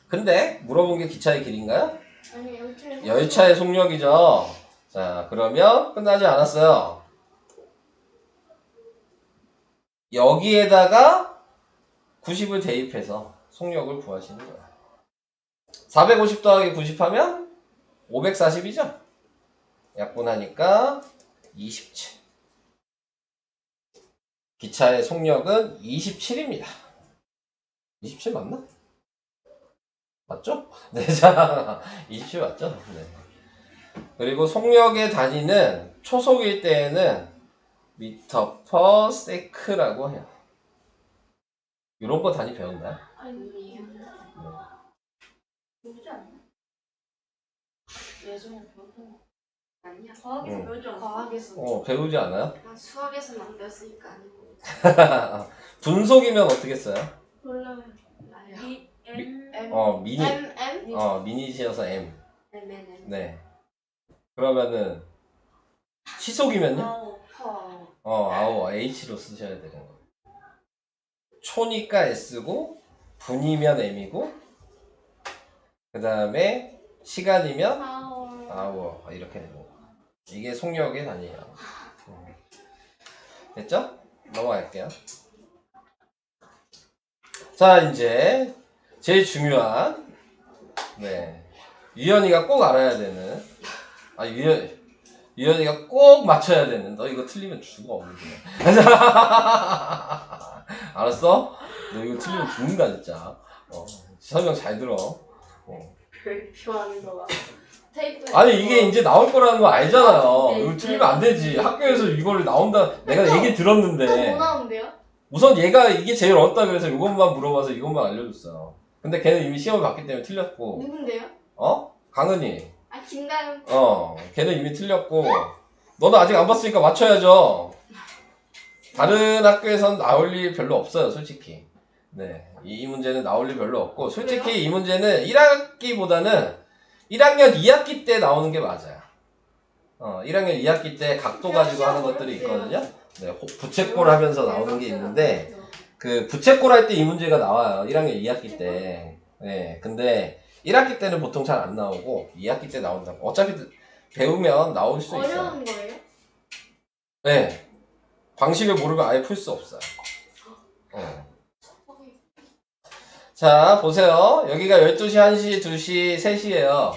근데 물어본 게 기차의 길이인가요? 아니 열차의 속력이죠. 자, 그러면 끝나지 않았어요. 여기에다가 90을 대입해서 속력을 구하시는 거예요. 450 더하기 90 하면 540이죠? 약분하니까 27. 기차의 속력은 27입니다. 27 맞나? 맞죠? 네, 자, 27 맞죠? 네. 그리고 속력의 단위는 초속일 때에는 미터 퍼 세크라고 해요. 이런 거 단위 배웠나요? 아니에요. 네. 배우지 않나? 예전에 배웠던 거 아니야? 과학에서 응. 배우지 않았어? 과학에서. 배우지 않아요? 난 수학에서는 안 배웠으니까 아니고. 분속이면 어떻게 써요? 몰라요. 나요. 미니. M 미니시여서 M. M. 네. 그러면은 시속이면요? 아오 H로 쓰셔야 되는 거예요. 초니까 S고 분이면 M이고 그 다음에 시간이면 아워 이렇게 되는 거예요. 이게 속력의 단위예요. 됐죠? 넘어갈게요. 자 이제 제일 중요한 유연이가 꼭 알아야 되는 유연이가 꼭 맞춰야 되는 너 이거 틀리면 죽어. 알았어? 너 이거 틀리면 죽는다 진짜. 설명 잘 들어. 좋아하는 거가. 아니 이게 이제 나올 거라는 거 알잖아요. 네, 이거 틀리면 안 되지. 학교에서 이걸 나온다. 내가 얘기 또 들었는데. 뭐 나오는데요? 우선 얘가 이게 제일 어렵다 그래서 이것만 물어봐서 이것만 알려줬어요. 근데 걔는 이미 시험을 봤기 때문에 틀렸고. 누군데요? 강은이. 김가연. 걔는 이미 틀렸고. 너는 아직 안 봤으니까 맞춰야죠. 다른 학교에선 나올 일 별로 없어요, 솔직히. 네. 이 문제는 나올 일 별로 없고, 솔직히 그래요? 이 문제는 1학기보다는 1학년 2학기 때 나오는 게 맞아요. 1학년 2학기 때 각도 가지고 하는 것들이 있거든요. 네, 부채꼴 하면서 나오는 게 있는데, 그 부채꼴 할 때 이 문제가 나와요. 1학년 2학기 때. 네, 근데 1학기 때는 보통 잘 안 나오고 2학기 때 나온다고. 어차피 배우면 나올 수 있어요. 어려운 거예요? 네. 방식을 모르면 아예 풀 수 없어요. 자, 보세요. 여기가 12시, 1시, 2시, 3시예요.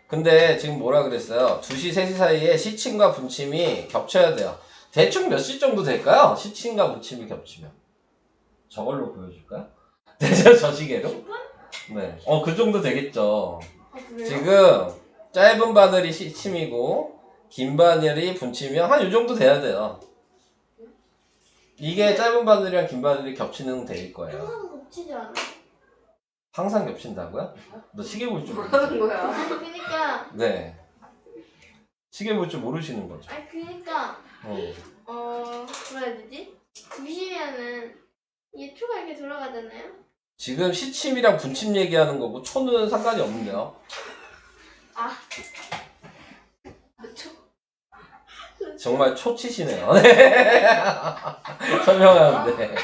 근데 지금 뭐라 그랬어요? 2시, 3시 사이에 시침과 분침이 겹쳐야 돼요. 대충 몇 시 정도 될까요? 시침과 분침이 겹치면. 저걸로 보여줄까요? 저 시계로? 네. 그 정도 되겠죠. 그래요? 지금 짧은 바늘이 시침이고 긴 바늘이 분침이면 한 요 정도 돼야 돼요. 이게 짧은 바늘이랑 긴 바늘이 겹치는 데일 거예요. 항상 겹치지 않아? 항상 겹친다고요? 너 시계 볼 줄 뭐 하는 모르시죠? 거야? 그니까 네. 시계 볼 줄 모르시는 거죠. 그니까 어. 뭐라 해야 되지? 2시면은 이게 초가 이렇게 돌아가잖아요? 지금 시침이랑 분침 얘기하는 거고 초는 상관이 없는데요. 정말 초치시네요. 네. 설명하는데.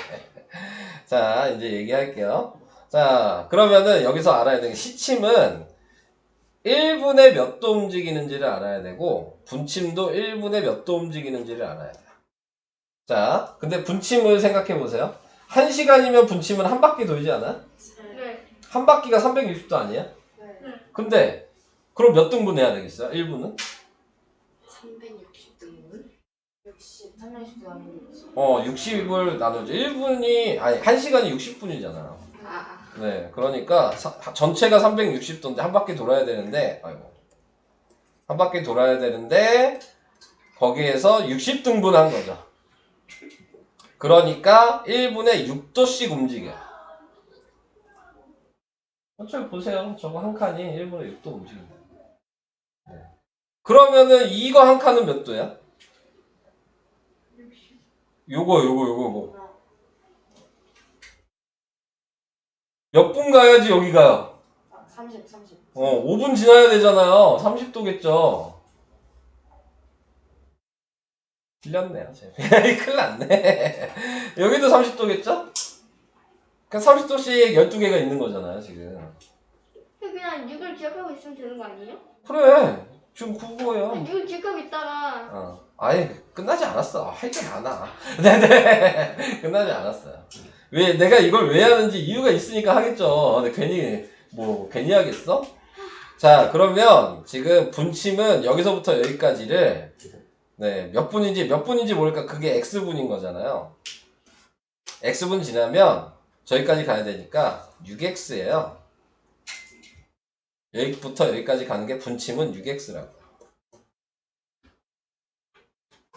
자, 이제 얘기할게요. 자, 그러면은 여기서 알아야 되는 게 시침은 1분에 몇 도 움직이는지를 알아야 되고 분침도 1분에 몇 도 움직이는지를 알아야 돼요. 자, 근데 분침을 생각해 보세요. 1시간이면 분침은 한 바퀴 돌지 않아? 네. 한 바퀴가 360도 아니야? 근데 그럼 몇 등분 해야 되겠어요? 1분은? 360등분? 360도 아니고 60을 나누죠. 1시간이 60분이잖아요. 네, 그러니까 전체가 360도인데 한 바퀴 돌아야 되는데, 한 바퀴 돌아야 되는데 거기에서 60등분 한 거죠. 그러니까 1분에 6도씩 움직여. 저기 보세요. 저거 한 칸이 1분에 6도 움직인다. 네. 그러면은 이거 한 칸은 몇 도야? 요거. 몇 분 가야지 여기 가요? 30. 5분 지나야 되잖아요. 30도겠죠. 틀렸네요. 큰일 났네. 여기도 30도겠죠? 그러니까 30도씩 12개가 있는 거잖아요, 지금. 그냥 6을 기억하고 있으면 되는 거 아니에요? 그래. 지금 그거예요. 6을 기억하고 있다가 아니, 끝나지 않았어. 할 게 많아. 네네. 끝나지 않았어요. 내가 이걸 왜 하는지 이유가 있으니까 하겠죠. 근데 괜히 하겠어? 자, 그러면 지금 분침은 여기서부터 여기까지를 몇 분인지 모르니까 그게 x분인 거잖아요. x분 지나면 저기까지 가야 되니까 6x예요. 여기부터 여기까지 가는 게 분침은 6x라고.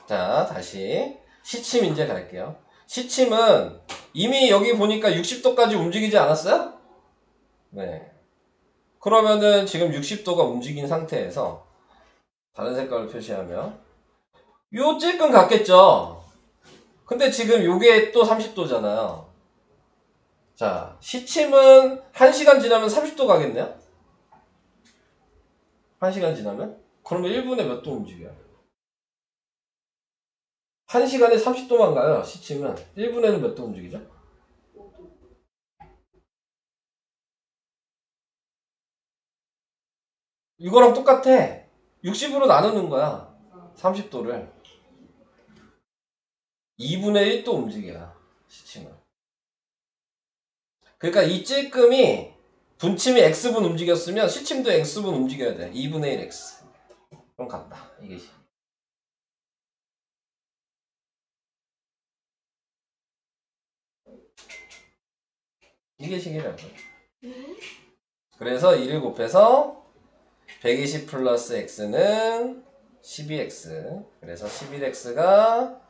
자, 다시 시침 이제 갈게요. 시침은 이미 여기 보니까 60도까지 움직이지 않았어요? 네. 그러면은 지금 60도가 움직인 상태에서 다른 색깔을 표시하면 요 찔끔 같겠죠? 근데 지금 요게 또 30도잖아요. 자, 시침은 1시간 지나면 30도 가겠네요? 1시간 지나면? 그러면 1분에 몇 도 움직여요? 1시간에 30도만 가요, 시침은. 1분에는 몇 도 움직이죠? 이거랑 똑같아. 60으로 나누는 거야. 30도를. 2분의 1도 움직여요, 시침은. 그러니까 이 찔끔이 분침이 x분 움직였으면 시침도 x분 움직여야 돼. 2분의 1 x. 그럼 같다. 이게 식이라고. 그래서 2를 곱해서 120 플러스 x는 12x. 그래서 11x가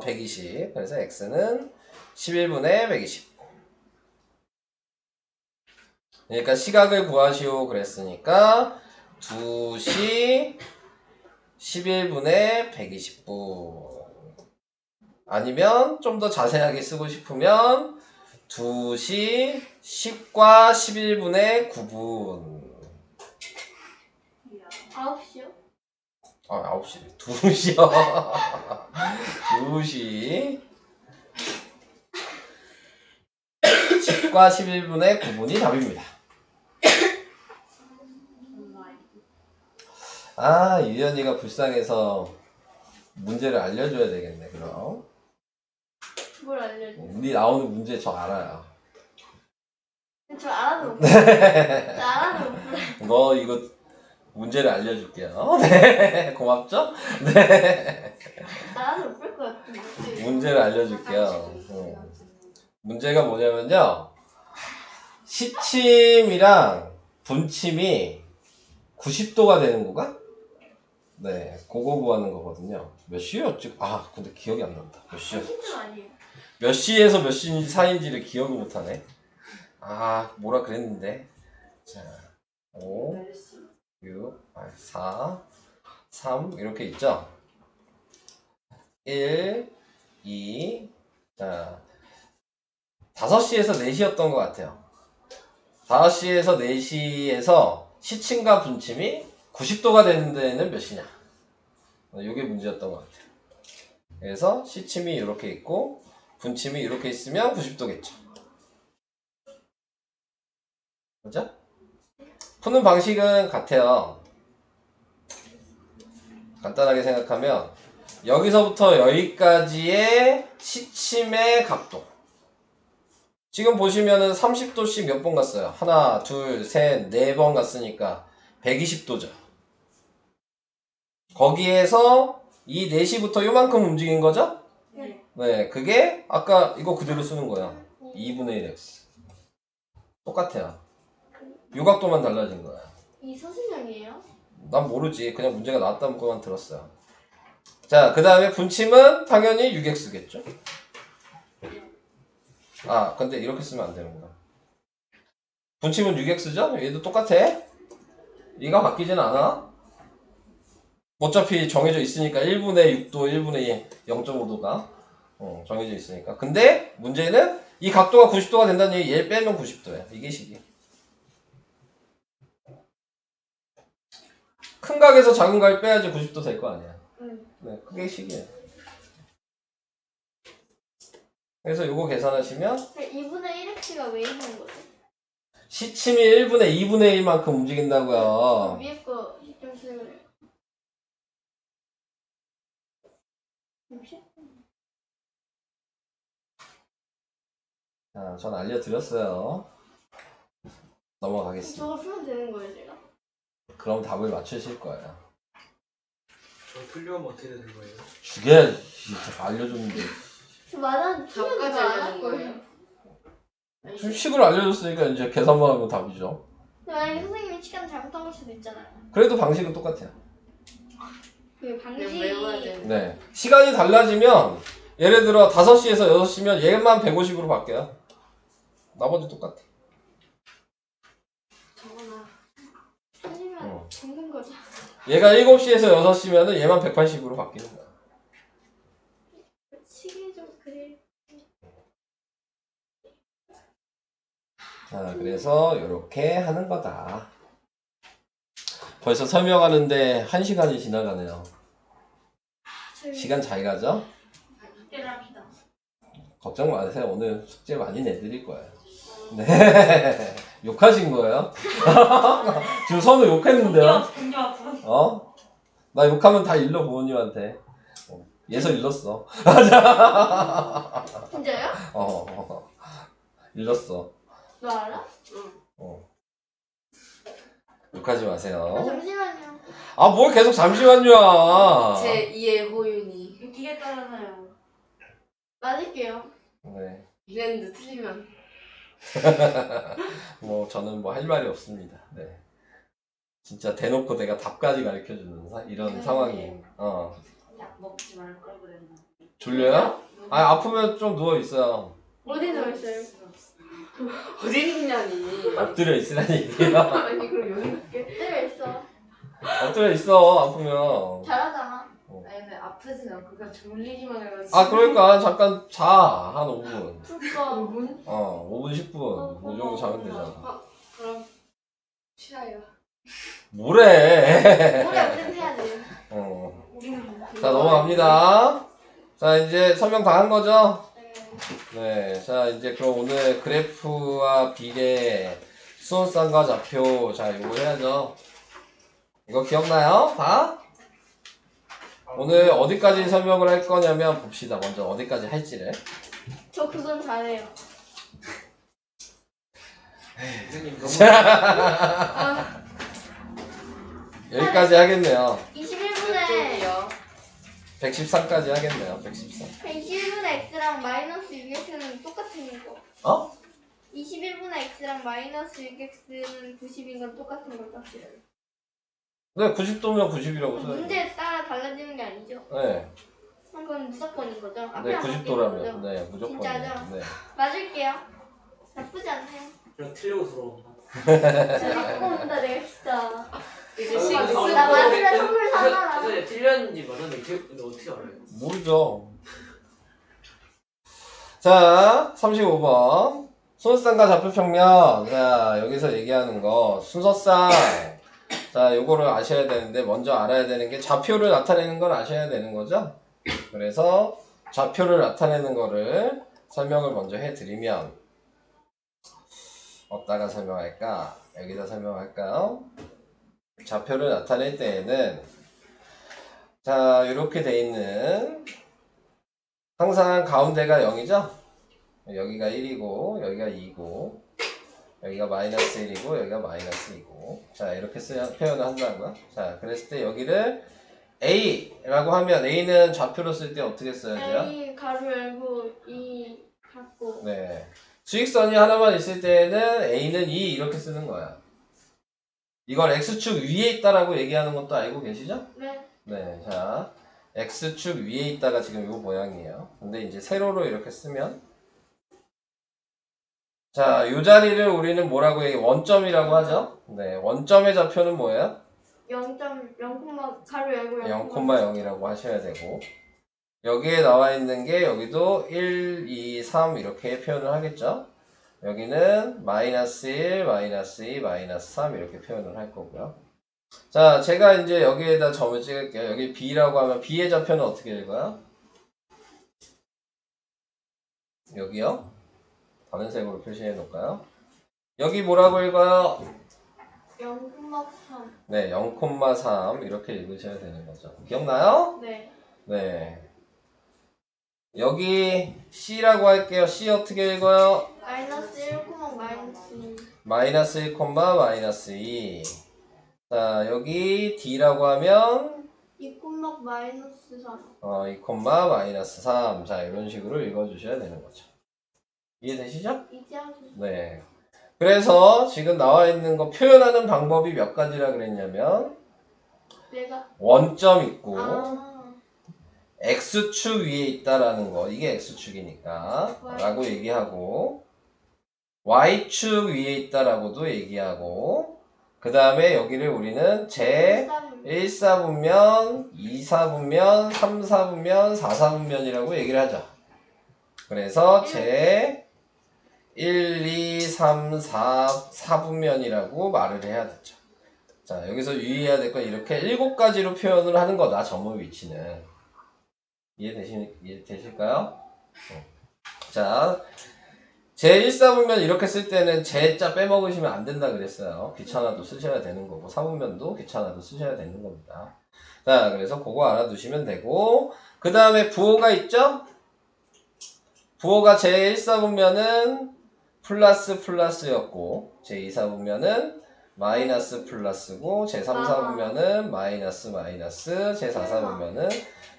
120. 그래서 x는 11분의 120. 그러니까 시각을 구하시오 그랬으니까 2시 11분의 120분. 아니면 좀 더 자세하게 쓰고 싶으면 2시 10과 11분의 9분. 9시요? 9시. 2시요. 2시 10과 11분의 9분이 답입니다. 유연이가 불쌍해서 문제를 알려줘야 되겠네, 그럼. 뭘 알려줘? 네 나오는 문제 저 알아요. 저 알아도 못 풀어요. 저 알아도 못 풀어요. 너 이거 문제를 알려줄게요. 네, 고맙죠? 네. 알아도 못 풀 것 같은데. 문제를 알려줄게요. 문제가 뭐냐면요. 시침이랑 분침이 90도가 되는 거가? 네, 그거 구하는 거거든요. 몇 시였지? 근데 기억이 안 난다. 몇 시였지? 힌트 아니에요. 몇 시에서 몇 시 사이인지를 기억을 못하네. 뭐라 그랬는데. 자, 5, 6, 4, 3 이렇게 있죠. 1, 2, 자 5시에서 4시였던 것 같아요. 5시에서 4시에서 시침과 분침이 90도가 되는 데는 몇 시냐. 이게 문제였던 것 같아요. 그래서 시침이 이렇게 있고 분침이 이렇게 있으면 90도겠죠. 그죠? 푸는 방식은 같아요. 간단하게 생각하면 여기서부터 여기까지의 시침의 각도. 지금 보시면은 30도씩 몇 번 갔어요? 하나, 둘, 셋, 네 번 갔으니까 120도죠. 거기에서 이 4시부터 요만큼 움직인 거죠? 네, 그게 아까 이거 그대로 쓰는 거야. 2분의 1x. 똑같아요. 요 각도만 달라진 거야. 이 서술형이에요? 난 모르지. 그냥 문제가 나왔다는 것만 들었어요. 자, 그 다음에 분침은 당연히 6x겠죠? 근데 이렇게 쓰면 안 되는구나. 분침은 6x죠? 얘도 똑같아. 얘가 바뀌진 않아. 어차피 정해져 있으니까 1분의 6도, 1분의 0.5도가 정해져 있으니까. 근데 문제는 이 각도가 90도가 된다는 얘기, 얘 빼면 90도야. 이게 식이. 큰 각에서 작은 각을 빼야지 90도 될 거 아니야. 네, 그게 식이에요. 그래서 요거 계산하시면 2분의 1x가 왜 있는 거지? 시침이 1분의 2분의 1만큼 움직인다고요. 위에 거좀 쓰면 자, 전 알려드렸어요. 넘어가겠습니다. 저거 풀면 되는 거예요, 제가? 그럼 답을 맞추실 거예요. 저 풀려면 어떻게 되는 거예요? 죽여야지. 진짜 알려줬는데. 저 말한 풀면 답까지 제가 안 할 알려준 거예요. 거예요? 식을 알려줬으니까 이제 계산만 하면 답이죠. 근데 만약에 선생님이 시간 잘못한 걸 수도 있잖아요. 그래도 방식은 똑같아요. 그 방식이 외워야 되는 네. 시간이 달라지면 예를 들어 5시에서 6시면 얘만 150으로 바뀌어요. 나머지 똑같아. 저거나 틀리면 죽는 거죠. 얘가 7시에서 6시면은 얘만 180으로 바뀌는 거야. 시계 좀 그래. 자, 그래서 이렇게 하는 거다. 벌써 설명하는데 1시간이 지나가네요. 시간 잘 가죠? 숙제를 합시다. 걱정 마세요. 오늘 숙제 많이 내드릴 거예요. 네. 욕하신 거예요? 지금 선우 욕했는데요? 공기 왔어. 어? 나 욕하면 다 일러 부모님한테. 예서 일렀어. 진짜요? 일렀어. 너 알아? 욕하지 마세요. 잠시만요. 아, 뭘 계속 잠시만요. 제 2의 호윤이. 웃기겠다잖아요. 맞을게요. 네. 이랬는데 틀리면. 뭐 저는 뭐 할 말이 없습니다. 네. 진짜 대놓고 내가 답까지 가르쳐주는 이런 네. 상황이. 약 먹지 말 걸 그랬나. 졸려요? 아, 아프면 좀 누워 있어요. 어디 들어있어요? 어디 있냐니. 엎드려 있으라는 얘기예요. 아니 그럼 여기 있게. 들어있어. 엎드려 있어. 아프면. 잘하잖아. 아니 근데 아프진 않고 그냥 졸리기만 해가지고. 아, 그러니까 잠깐 자. 한 5분. 그니까. 5분? 5분 10분. 뭐 정도 자면 되잖아. 그럼 쉬어요. 뭐래. 우리 어쨌든 해야 돼. 우리는 자, 넘어갑니다. 자, 이제 설명 다 한 거죠? 네. 네. 자, 이제 그럼 오늘 그래프와 비례, 수온쌍과 좌표. 자, 이거 해야죠. 이거 기억나요? 다? 오늘 어디까지 설명을 할 거냐면 봅시다. 먼저 어디까지 할지를. 저 그건 잘해요. 선생님 너무 여기까지 하겠네요. 21분에 쪽이요. 113까지 하겠네요. 113. 21분의 x랑 마이너스 6x는 똑같은 거. 어? 21분의 x랑 마이너스 6x는 90인 건 똑같은 걸 땄어요. 네, 90도면 90이라고 써요. 문제에 따라 달라지는 게 아니죠? 네. 그건 무조건인 거죠? 네, 앞이랑 바뀌는 90도라면. 거죠? 네, 무조건. 진짜죠? 네. 맞을게요. 나쁘지 않네요. 그냥 틀리고 들어온다. 진짜 갖고 온다 내가 진짜. 이제 아, 시간 아, 있을 나 아, 거예요. 맞으면 선물 사놔라. 선생님 틀렸는지 맞았는지 근데 어떻게 알아요? 모르죠. 자, 35번. 소수쌍과 좌표평면. 자, 여기서 얘기하는 거. 순서상. 자, 요거를 아셔야 되는데, 먼저 알아야 되는 게 좌표를 나타내는 걸 아셔야 되는 거죠? 그래서 좌표를 나타내는 거를 설명을 먼저 해드리면, 어디다가 설명할까? 여기다 설명할까요? 좌표를 나타낼 때에는, 자, 이렇게 돼 있는, 항상 가운데가 0이죠? 여기가 1이고, 여기가 2고, 여기가 마이너스 1이고, 여기가 마이너스 2고. 자, 이렇게 표현을 한다고요. 자, 그랬을 때 여기를 A라고 하면 A는 좌표로 쓸 때 어떻게 써야죠? A 가로 열고 E 닫고. 네. 수익선이 하나만 있을 때는 A는 2 이렇게 쓰는 거야. 이걸 X축 위에 있다라고 얘기하는 것도 알고 계시죠? 네. 네. 자, X축 위에 있다가 지금 요 모양이에요. 근데 이제 세로로 이렇게 쓰면 자, 요 자리를 우리는 뭐라고 얘기해? 원점이라고 하죠? 네. 원점의 좌표는 뭐예요? 0.0, 가로 열고 0,0이라고 하셔야 되고 여기에 나와 있는 게 여기도 1, 2, 3 이렇게 표현을 하겠죠? 여기는 마이너스 1, 마이너스 2, 마이너스 3 이렇게 표현을 할 거고요. 자, 제가 이제 여기에다 점을 찍을게요. 여기 B라고 하면 B의 좌표는 어떻게 읽어요? 여기요? 다른 색으로 표시해 놓을까요? 여기 뭐라고 읽어요? 0,3. 네, 0,3 이렇게 읽으셔야 되는 거죠. 기억나요? 네. 네. 여기 C라고 할게요. C 어떻게 읽어요? 마이너스 1, 마이너스 2. 마이너스 1, 마이너스 2. 자, 여기 D라고 하면 2, 마이너스 3. 2, 마이너스 3. 자, 이런 식으로 읽어주셔야 되는 거죠. 이해되시죠? 이제 하고. 네. 그래서 지금 나와 있는 거 표현하는 방법이 몇 가지라 그랬냐면 내가. 원점 있고 아. X축 위에 있다라는 거. 이게 X축이니까 라고 얘기하고 Y축 위에 있다라고도 얘기하고 그 다음에 여기를 우리는 제 1사분면, 2사분면, 3사분면, 4사분면이라고 얘기를 하죠. 그래서 제 1, 2, 3, 4, 4분면이라고 말을 해야 되죠. 자, 여기서 유의해야 될 건 이렇게 7가지로 표현을 하는 거다, 점의 위치는. 이해되실까요? 자, 제 1사분면 이렇게 쓸 때는 제자 빼먹으시면 안 된다 그랬어요. 귀찮아도 쓰셔야 되는 거고, 4분면도 귀찮아도 쓰셔야 되는 겁니다. 자, 그래서 그거 알아두시면 되고, 그 다음에 부호가 있죠? 부호가 제 1사분면은 플러스 플러스였고, 제 2사분면은 마이너스 플러스고, 제 3사분면은 마이너스 마이너스, 제 4사분면은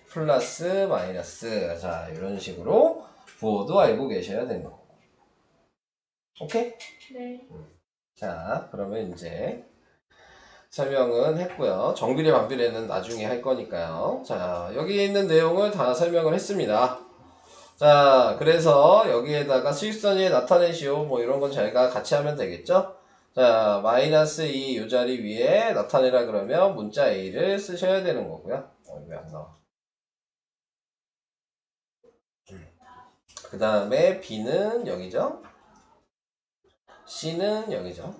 플러스 마이너스. 자, 이런 식으로 부호도 알고 계셔야 되는 거고. 오케이? 네. 자, 그러면 이제 설명은 했고요. 정비례 반비례는 나중에 할 거니까요. 자, 여기 있는 내용을 다 설명을 했습니다. 자, 그래서 여기에다가 수직선에 나타내시오 뭐 이런 건 저희가 같이 하면 되겠죠? 자, 마이너스 2 요 자리 위에 나타내라 그러면 문자 A를 쓰셔야 되는 거고요. 왜 안 나와? 그 다음에 B는 여기죠? C는 여기죠?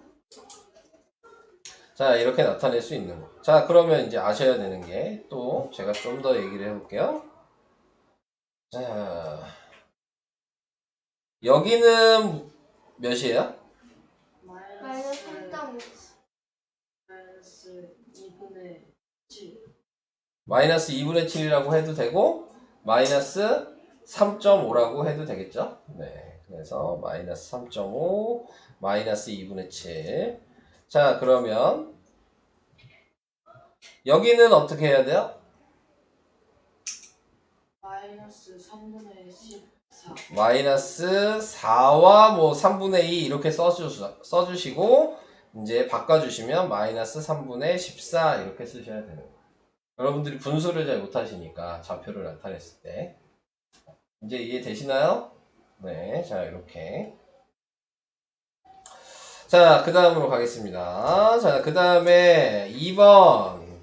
자, 이렇게 나타낼 수 있는 거. 자, 그러면 이제 아셔야 되는 게 또 제가 좀 더 얘기를 해볼게요. 자, 여기는 몇이에요? 마이너스 3.5. 마이너스 2분의 7. 마이너스 2분의 7이라고 해도 되고 마이너스 3.5라고 해도 되겠죠? 네, 그래서 마이너스 3.5 마이너스 2분의 7. 자, 그러면 여기는 어떻게 해야 돼요? 마이너스 3분의 14. 마이너스 4와 뭐 3분의 2 이렇게 써주시고 이제 바꿔주시면 마이너스 3분의 14 이렇게 쓰셔야 되는 거예요. 여러분들이 분수를 잘 못하시니까 좌표를 나타냈을 때 이제 이해되시나요? 네, 자 이렇게 자 그 다음으로 가겠습니다. 자 그 다음에 2번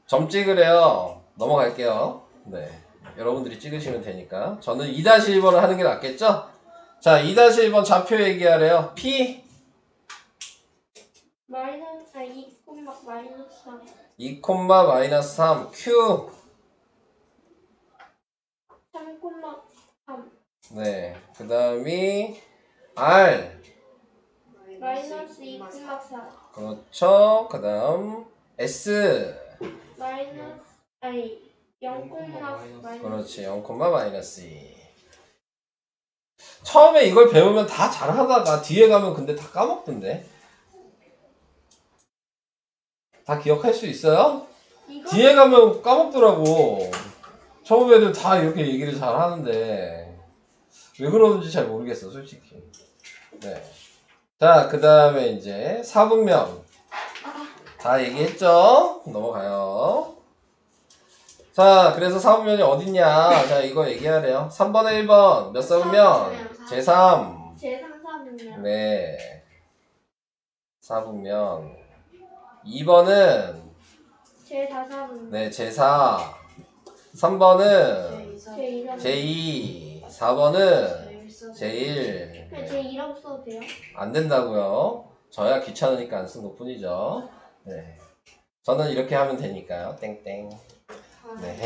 점 찍으래요. 넘어갈게요. 네, 여러분들이 찍으시면 되니까 저는 2-1번을 하는 게 낫겠죠? 자 2-1번 좌표 얘기하래요. P 마이너스 2, 마이너스 3. 2, 마이너스 3 Q 3, 3. 네, 그 다음이 R 마이너스 2, 4. 그렇죠. 그 다음 S 마이너스, 아니, 0, 마이너스. 그렇지 0, 마이너스 2 처음에 이걸 배우면 다 잘하다가 뒤에 가면 근데 다 까먹던데 다 기억할 수 있어요? 이거 뒤에 가면 까먹더라고. 처음 애들 다 이렇게 얘기를 잘 하는데 왜 그러는지 잘 모르겠어 솔직히. 네. 자 그 다음에 이제 4분면 다 얘기했죠? 넘어가요. 자 그래서 4분면이 어딨냐. 자 이거 얘기하래요. 3번에 1번 몇 사분면? 제3 제3, 4분면. 네 4분면 2번은 제4, 4분면. 네 제4 3번은 제2, 제2 4번은 제1 그냥 제2라고 써도 돼요? 안 된다고요. 저야 귀찮으니까 안 쓴 것 뿐이죠. 네. 저는 이렇게 하면 되니까요. 땡땡. 네.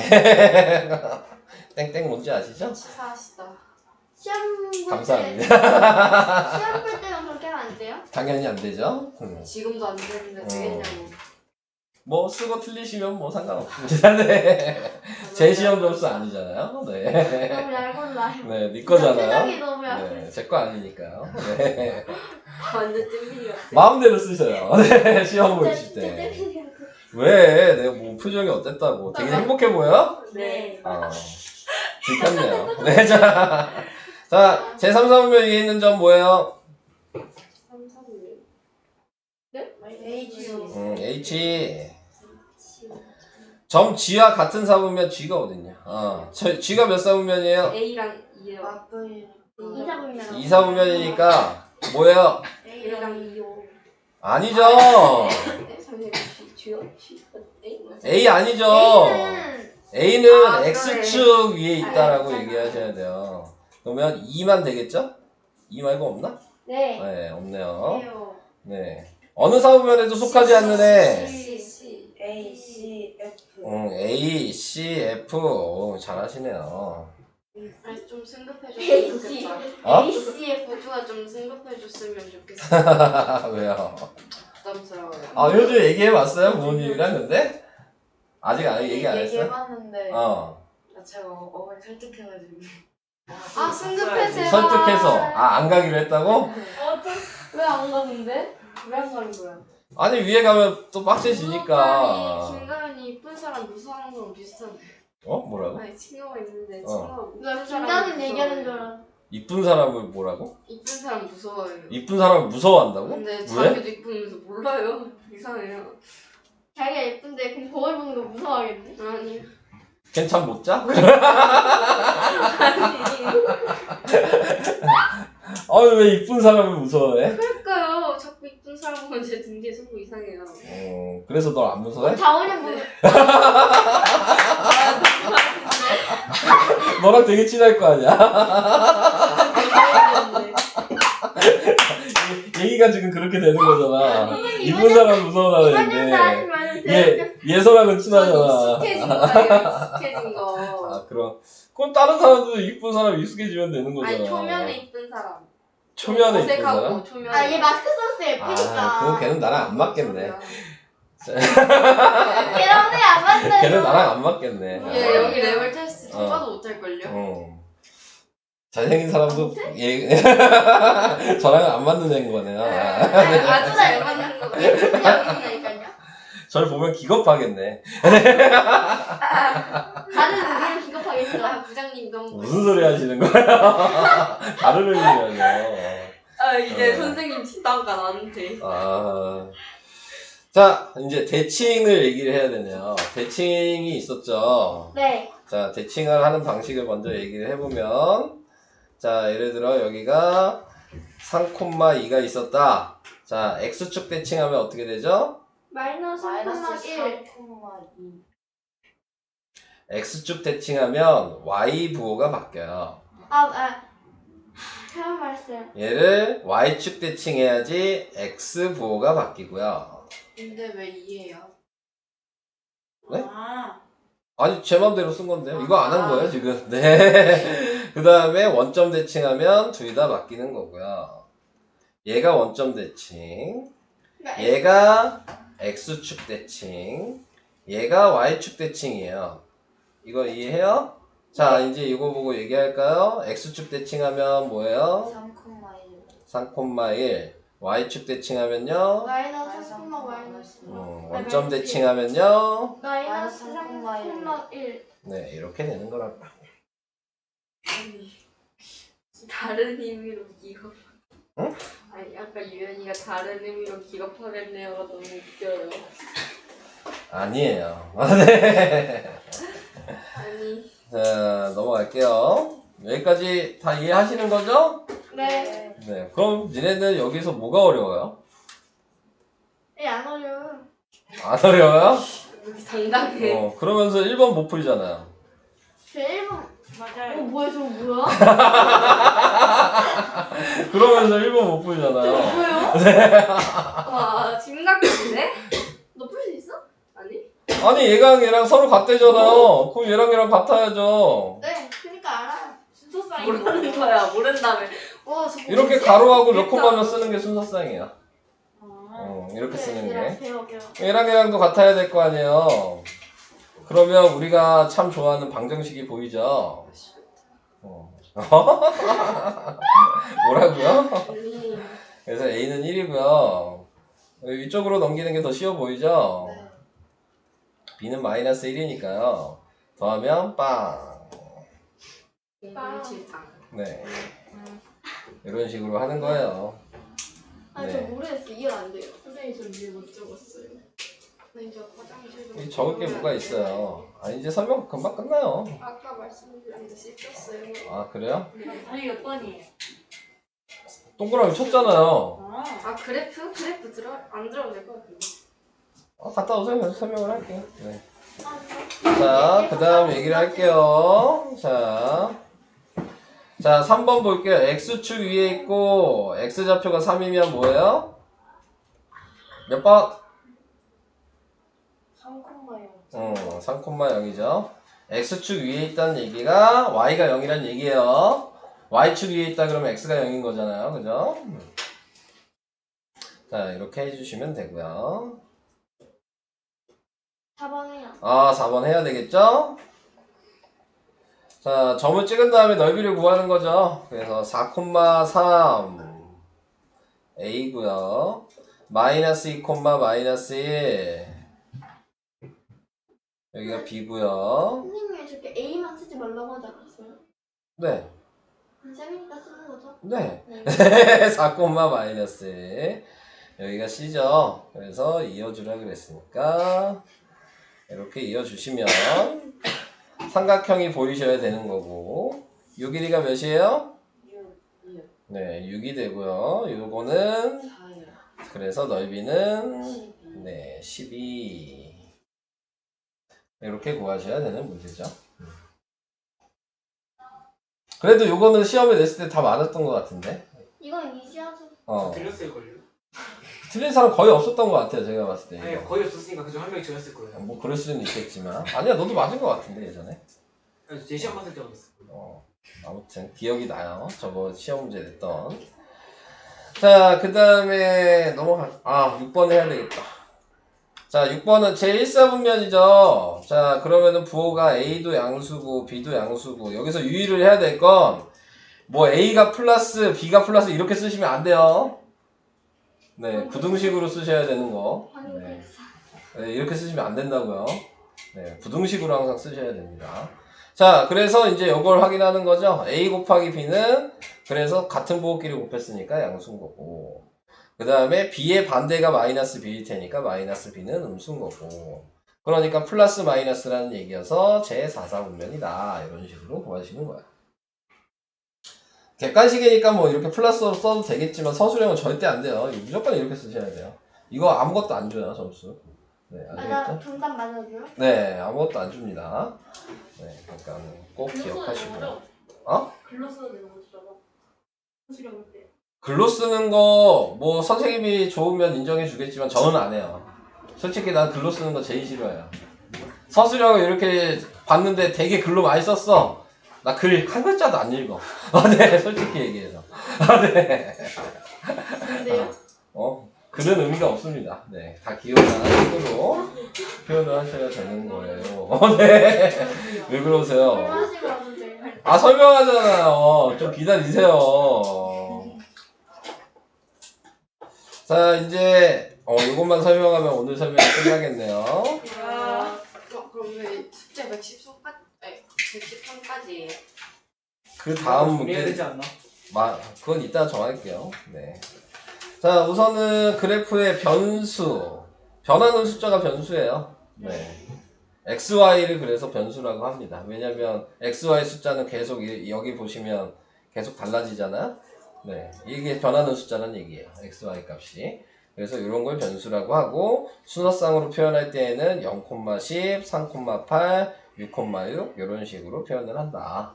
땡땡 뭔지 아시죠? 치사하시다. 시험 볼 때. 감사합니다. 시험 볼 때만 그렇게 하면 안 돼요? 당연히 안 되죠. 지금도 안 되는데 되겠냐고. 뭐 쓰고 틀리시면 뭐 상관없습니다. 네. 제 시험 점수 아니잖아요. 네. 너무 얄궂나요? 네, 네 거잖아요. 표정이 너무 얄궂. 네, 제 거 아니니까요. 네. 완전 찐밀이 같아. 마음대로 쓰셔요. 네, 시험 보실 때. 왜? 내가 뭐 표정이 어땠다고? 되게 행복해 보여? 네. 들켰네요. 네, 자. 자, 제 3, 4분면 위에 있는 점 뭐예요? 3, 3, 6. 네? H. H. 점 G와 같은 4분면 G가 어딨냐? G가 몇 4분면이에요? A랑 2요. 2사분면. 2, 4분면이니까 뭐예요? A랑 2요. 아니죠. A 아니죠. A는 A는 아, X축 위에 있다라고 아, 얘기하셔야 돼요. 그러면 2만 되겠죠? 이 말고 없나? 네. 네, 없네요. 해요. 네. 어느 사무면에도 속하지 않는 애. C. A, C, F. A, C, F. 오, 잘하시네요. 아니 좀 승급해줬으면 AC. 좋겠다. 어? ACF. 우주가 좀 승급해줬으면 좋겠어. 왜요? 부담스러워요. 아, 요즘 얘기해봤어요? 부모님이랑 근데? 아직 얘기 안 했어요? 얘기해봤는데 어. 제가 어머니 설득해가지고 아 승급해세요. 설득해서. 아, 안 가기로 했다고? 왜안 가는데? 왜 안 가는 거야? 아니, 위에 가면 또 빡세지니까. 김가연이 이쁜 사람 무서워하는 거랑 비슷한데. 어? 뭐라고? 아니 친구가 있는데 어. 친구가 나 이쁜 사람 김나는 얘기하는 줄 알아. 이쁜 사람을 뭐라고? 이쁜 사람 무서워해요. 이쁜 사람을 무서워한다고? 근데 왜? 자기도 이쁘면서 몰라요. 이상해요. 자기가 예쁜데 그럼 거울 보는 거 무서워하겠네? 아니. 괜찮 못 자? 아니. 아니, 왜 이쁜 사람을 무서워해? 그럴까요? 자꾸 이쁜 사람 보면 제 등 뒤에 서고 이상해요. 그래서 널 안 무서워해? 자원형 보는 너랑 되게 친할 거 아니야? 얘기가 지금 그렇게 되는 거잖아. 선생님, 이쁜 사람 무서워하는 이번년 애인데 하시면 예서랑은 전 친하잖아. 익숙해진 거예요. 익숙해진 거. 아, 그럼 다른 사람도 이쁜 사람 익숙해지면 되는 거잖아. 아니 초면에 이쁜 사람. 초면에 이쁜 어색하고 사람? 초면에. 아, 얘 마스크 썼을 때 예쁘니까. 아, 그건 걔는 나랑 안 맞겠네. 걔랑 언니 안 맞나요? 걔는 나랑 안 맞겠네. 얘 여기 레벨 테스트 어. 쳐봐도 못할걸요? 잘생긴 사람도 저랑 안 맞는 애인 거네요. 아주 잘 맞는 거 같아요. 예쁘냐니까요. 저를 보면 기겁하겠네. 다른 의미를 기겁하겠어. 아, 부장님 너무 무슨 소리 하시는 거예요? 다른 의미라뇨. 아 이제 어. 선생님 뒷담가 나한테. 아. 자, 이제 대칭을 얘기를 해야 되네요. 대칭이 있었죠. 네. 자, 대칭을 하는 방식을 먼저 얘기를 해보면, 자, 예를 들어 여기가 3,2가 있었다. 자, x축 대칭하면 어떻게 되죠? 마이너스 3,1. 3,2. x축 대칭하면 y 부호가 바뀌어요. 잘못 말했어요. 얘를 y축 대칭해야지 x 부호가 바뀌고요. 근데 왜 이해요? 네? 아, 아니, 제 맘대로 쓴 건데요. 이거 안 한 거예요, 지금. 네. 그 다음에 원점 대칭하면 둘 다 바뀌는 거고요. 얘가 원점 대칭, 얘가 x축 대칭, 얘가 y축 대칭이에요. 이거 이해해요? 자, 이제 이거 보고 얘기할까요? x축 대칭하면 뭐예요? 3,1. 3,1. y축 대칭하면요? 마이너스 3, 마이너스. 원점 대칭하면요? 마이너스 3,1. 네, 이렇게 되는 거라고. 아니 다른 의미로 기겁. 응? 아니 아까 유연이가 다른 의미로 기겁하겠네요가 너무 웃겨요. 아니에요. 네. 아니 자, 넘어갈게요. 여기까지 다 이해하시는 거죠? 네. 네. 그럼 니네들 여기서 뭐가 어려워요? 안 어려워. 안 어려워요? 여기 당당해. 그러면서 1번 못 풀잖아요. 저 1번. 맞아요. 뭐야, 저거 뭐야? 그러면서 1번 못 풀잖아요. 뭐예요? 와 심각한데? 너 풀 수 있어? 아니? 아니, 얘랑 얘랑 서로 같대잖아요. 그럼 얘랑 얘랑 같아야죠. 네, 그니까 알아. 순서상이. 모르는 거야 모른다며. 와 저거 이렇게 뭐지? 가로하고 몇 일단 콤마만 쓰는 게 순서상이야. 아, 이렇게 쓰는 얘들아, 게. 배워. 얘랑 얘랑도 같아야 될 거 아니에요. 그러면 우리가 참 좋아하는 방정식이 보이죠? 뭐라고요? 아니 그래서 A는 1이고요. 위쪽으로 넘기는 게 더 쉬워 보이죠? 네. B는 마이너스 1이니까요. 더하면 빵. 공공칠장. 네. 이런 식으로 하는 거예요. 아, 네. 저 모르겠어. 이해가 안 돼요. 선생님, 저 이해 못 적었어요. 아니 저 화장실 좀. 이 적을 게 뭐가 있어요. 아, 이제 설명 금방 끝나요. 아까 말씀드렸는데 씹혔어요. 아, 그래요? 다리 몇 번이에요? 동그라미 쳤잖아요. 아, 아 그래프? 그래프 안 들어도 될 것 같은데. 갔다 오세요. 그래서 설명을 할게요. 네. 아, 자, 그 다음 얘기를 할게요. 자, 자, 3번 볼게요. x축 위에 있고 x좌표가 3이면 뭐예요? 몇 번? 3,0. 3,0이죠. x축 위에 있다는 얘기가 y가 0이란 얘기예요. y축 위에 있다 그러면 x가 0인 거잖아요. 그죠? 자, 이렇게 해주시면 되고요. 4번 해요. 아, 4번 해야 되겠죠? 자, 점을 찍은 다음에 넓이를 구하는 거죠. 그래서 4,3 a고요. 마이너스 2, 마이너스 1 여기가 b고요. 선생님이 저렇게 A만 쓰지 말라고 하지 않았어요? 네, 쌤이니까 쓰는 거죠? 네. 네. 4, 마이너스 1 여기가 c죠. 그래서 이어주라 그랬으니까 이렇게 이어주시면 삼각형이 보이셔야 되는 거고 요 길이가 몇이에요? 6. 네, 6이 되고요. 요거는 4요. 그래서 넓이는 12. 네, 12 이렇게 구하셔야 되는 문제죠. 그래도 요거는 시험에 냈을 때 다 맞았던 것 같은데. 이건 이지하죠. 틀렸을걸요? 틀린 사람 거의 없었던 것 같아요. 제가 봤을 때. 아니 이거. 거의 없었으니까 그중 한 명이 저였을 거예요. 뭐 그럴 수는 있겠지만 아니야, 너도 맞은 것 같은데 예전에. 아니, 제 시험 봤을 때 맞았어요. 아무튼 기억이 나요. 저거 시험 문제 냈던. 자, 그 다음에 6번 해야 되겠다. 자, 6번은 제1사분면이죠. 자, 그러면은 부호가 A도 양수고 B도 양수고 여기서 유의를 해야 될 건 뭐 A가 플러스 B가 플러스 이렇게 쓰시면 안 돼요. 네, 부등식으로 쓰셔야 되는 거. 네. 네, 이렇게 쓰시면 안 된다고요. 네, 부등식으로 항상 쓰셔야 됩니다. 자, 그래서 이제 이걸 확인하는 거죠. A 곱하기 B는 그래서 같은 부호끼리 곱했으니까 양수인 거고, 그 다음에 B의 반대가 마이너스 B일 테니까 마이너스 B는 음수인 거고, 그러니까 플러스 마이너스라는 얘기여서 제4사분면이다. 이런 식으로 구하시는 거야. 객관식이니까 뭐 이렇게 플러스로 써도 되겠지만 서술형은 절대 안 돼요. 무조건 이렇게 쓰셔야 돼요. 이거 아무것도 안 줘요, 점수. 네, 나 아시겠죠? 정답 맞아줘요? 네, 아무것도 안 줍니다. 네, 그러니까 꼭 기억하시고. 어? 글로 써도 되는 거죠? 수령 때. 글로 쓰는 거 뭐 선생님이 좋으면 인정해 주겠지만 저는 안 해요. 솔직히 난 글로 쓰는 거 제일 싫어해요. 서술형을 이렇게 봤는데 되게 글로 많이 썼어. 나 글 한 글자도 안 읽어. 네, 솔직히 얘기해서. 네. 근데요? 글은 의미가 없습니다. 네, 다 기억나는 식으로 표현을 하셔야 되는 거예요. 네. 왜 그러세요? 얼마씩 하는데? 아, 설명하잖아요. 좀 기다리세요. 자, 이제 이것만 설명하면 오늘 설명이 끝나겠네요. 그럼 왜 숙제 113까지 그 다음 정리해야 문제 되지 않나? 그건 이따 정할게요. 네. 자, 우선은 그래프의 변수. 변하는 숫자가 변수예요. 네. XY를 그래서 변수라고 합니다. 왜냐면 XY 숫자는 계속 여기 보시면 계속 달라지잖아요. 네. 이게 변하는 숫자란 얘기예요. XY 값이. 그래서 이런 걸 변수라고 하고 순서상으로 표현할 때에는 0,10, 3,8, 6,6 이런 식으로 표현을 한다.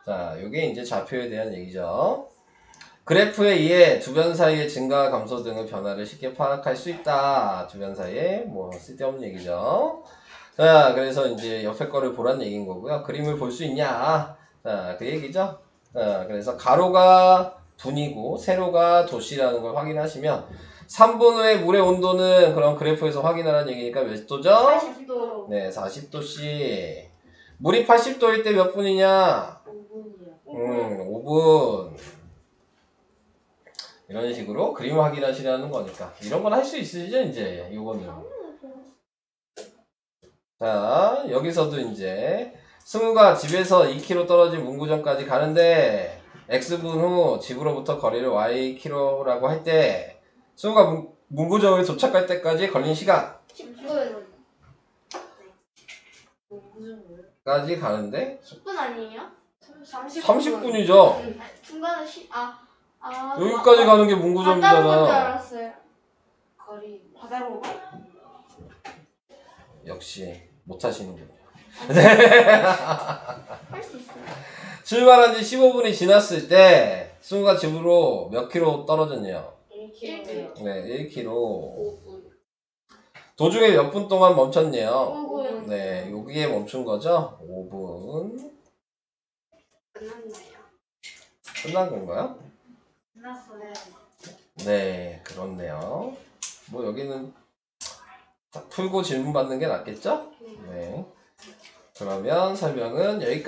자, 이게 이제 좌표에 대한 얘기죠. 그래프에 의해 두 변 사이의 증가, 감소 등의 변화를 쉽게 파악할 수 있다. 두 변 사이에 뭐 쓸데없는 얘기죠. 자, 그래서 이제 옆에 거를 보란 얘기인 거고요. 그림을 볼 수 있냐? 자, 그 얘기죠. 자, 그래서 가로가 분이고 세로가 도씨라는 걸 확인하시면 3분 후에 물의 온도는 그럼 그래프에서 확인하라는 얘기니까 몇 도죠? 40도. 네, 40도씨. 물이 80도일 때 몇 분이냐? 5분이요. 5분. 이런 식으로 그림을 확인하시라는 거니까. 이런 건 할 수 있으시죠, 이제, 요거는. 자, 여기서도 이제, 승우가 집에서 2km 떨어진 문구점까지 가는데, X분 후 집으로부터 거리를 Ykm라고 할 때, 승우가 문구점에 도착할 때까지 걸린 시간, 10분. 무슨 거예요? 까지 가는데, 10분 아니에요? 30분이죠. 중간에 여기까지 가는 게 따로 건줄 문구점이잖아. 알았어요. 거리 바다로 가? 역시, 못하시는군요. 할 수 있어요. 출발한 지 15분이 지났을 때 승우가 집으로 몇 킬로 떨어졌냐? 1kg. 네, 1킬로. 5분. 도중에 몇 분 동안 멈췄네요. 5분. 네, 여기에 멈춘 거죠? 5분. 끝났나요? 끝난 건가요? 끝났어요. 네, 그렇네요. 뭐 여기는 풀고 질문 받는 게 낫겠죠? 네. 그러면 설명은 여기까지.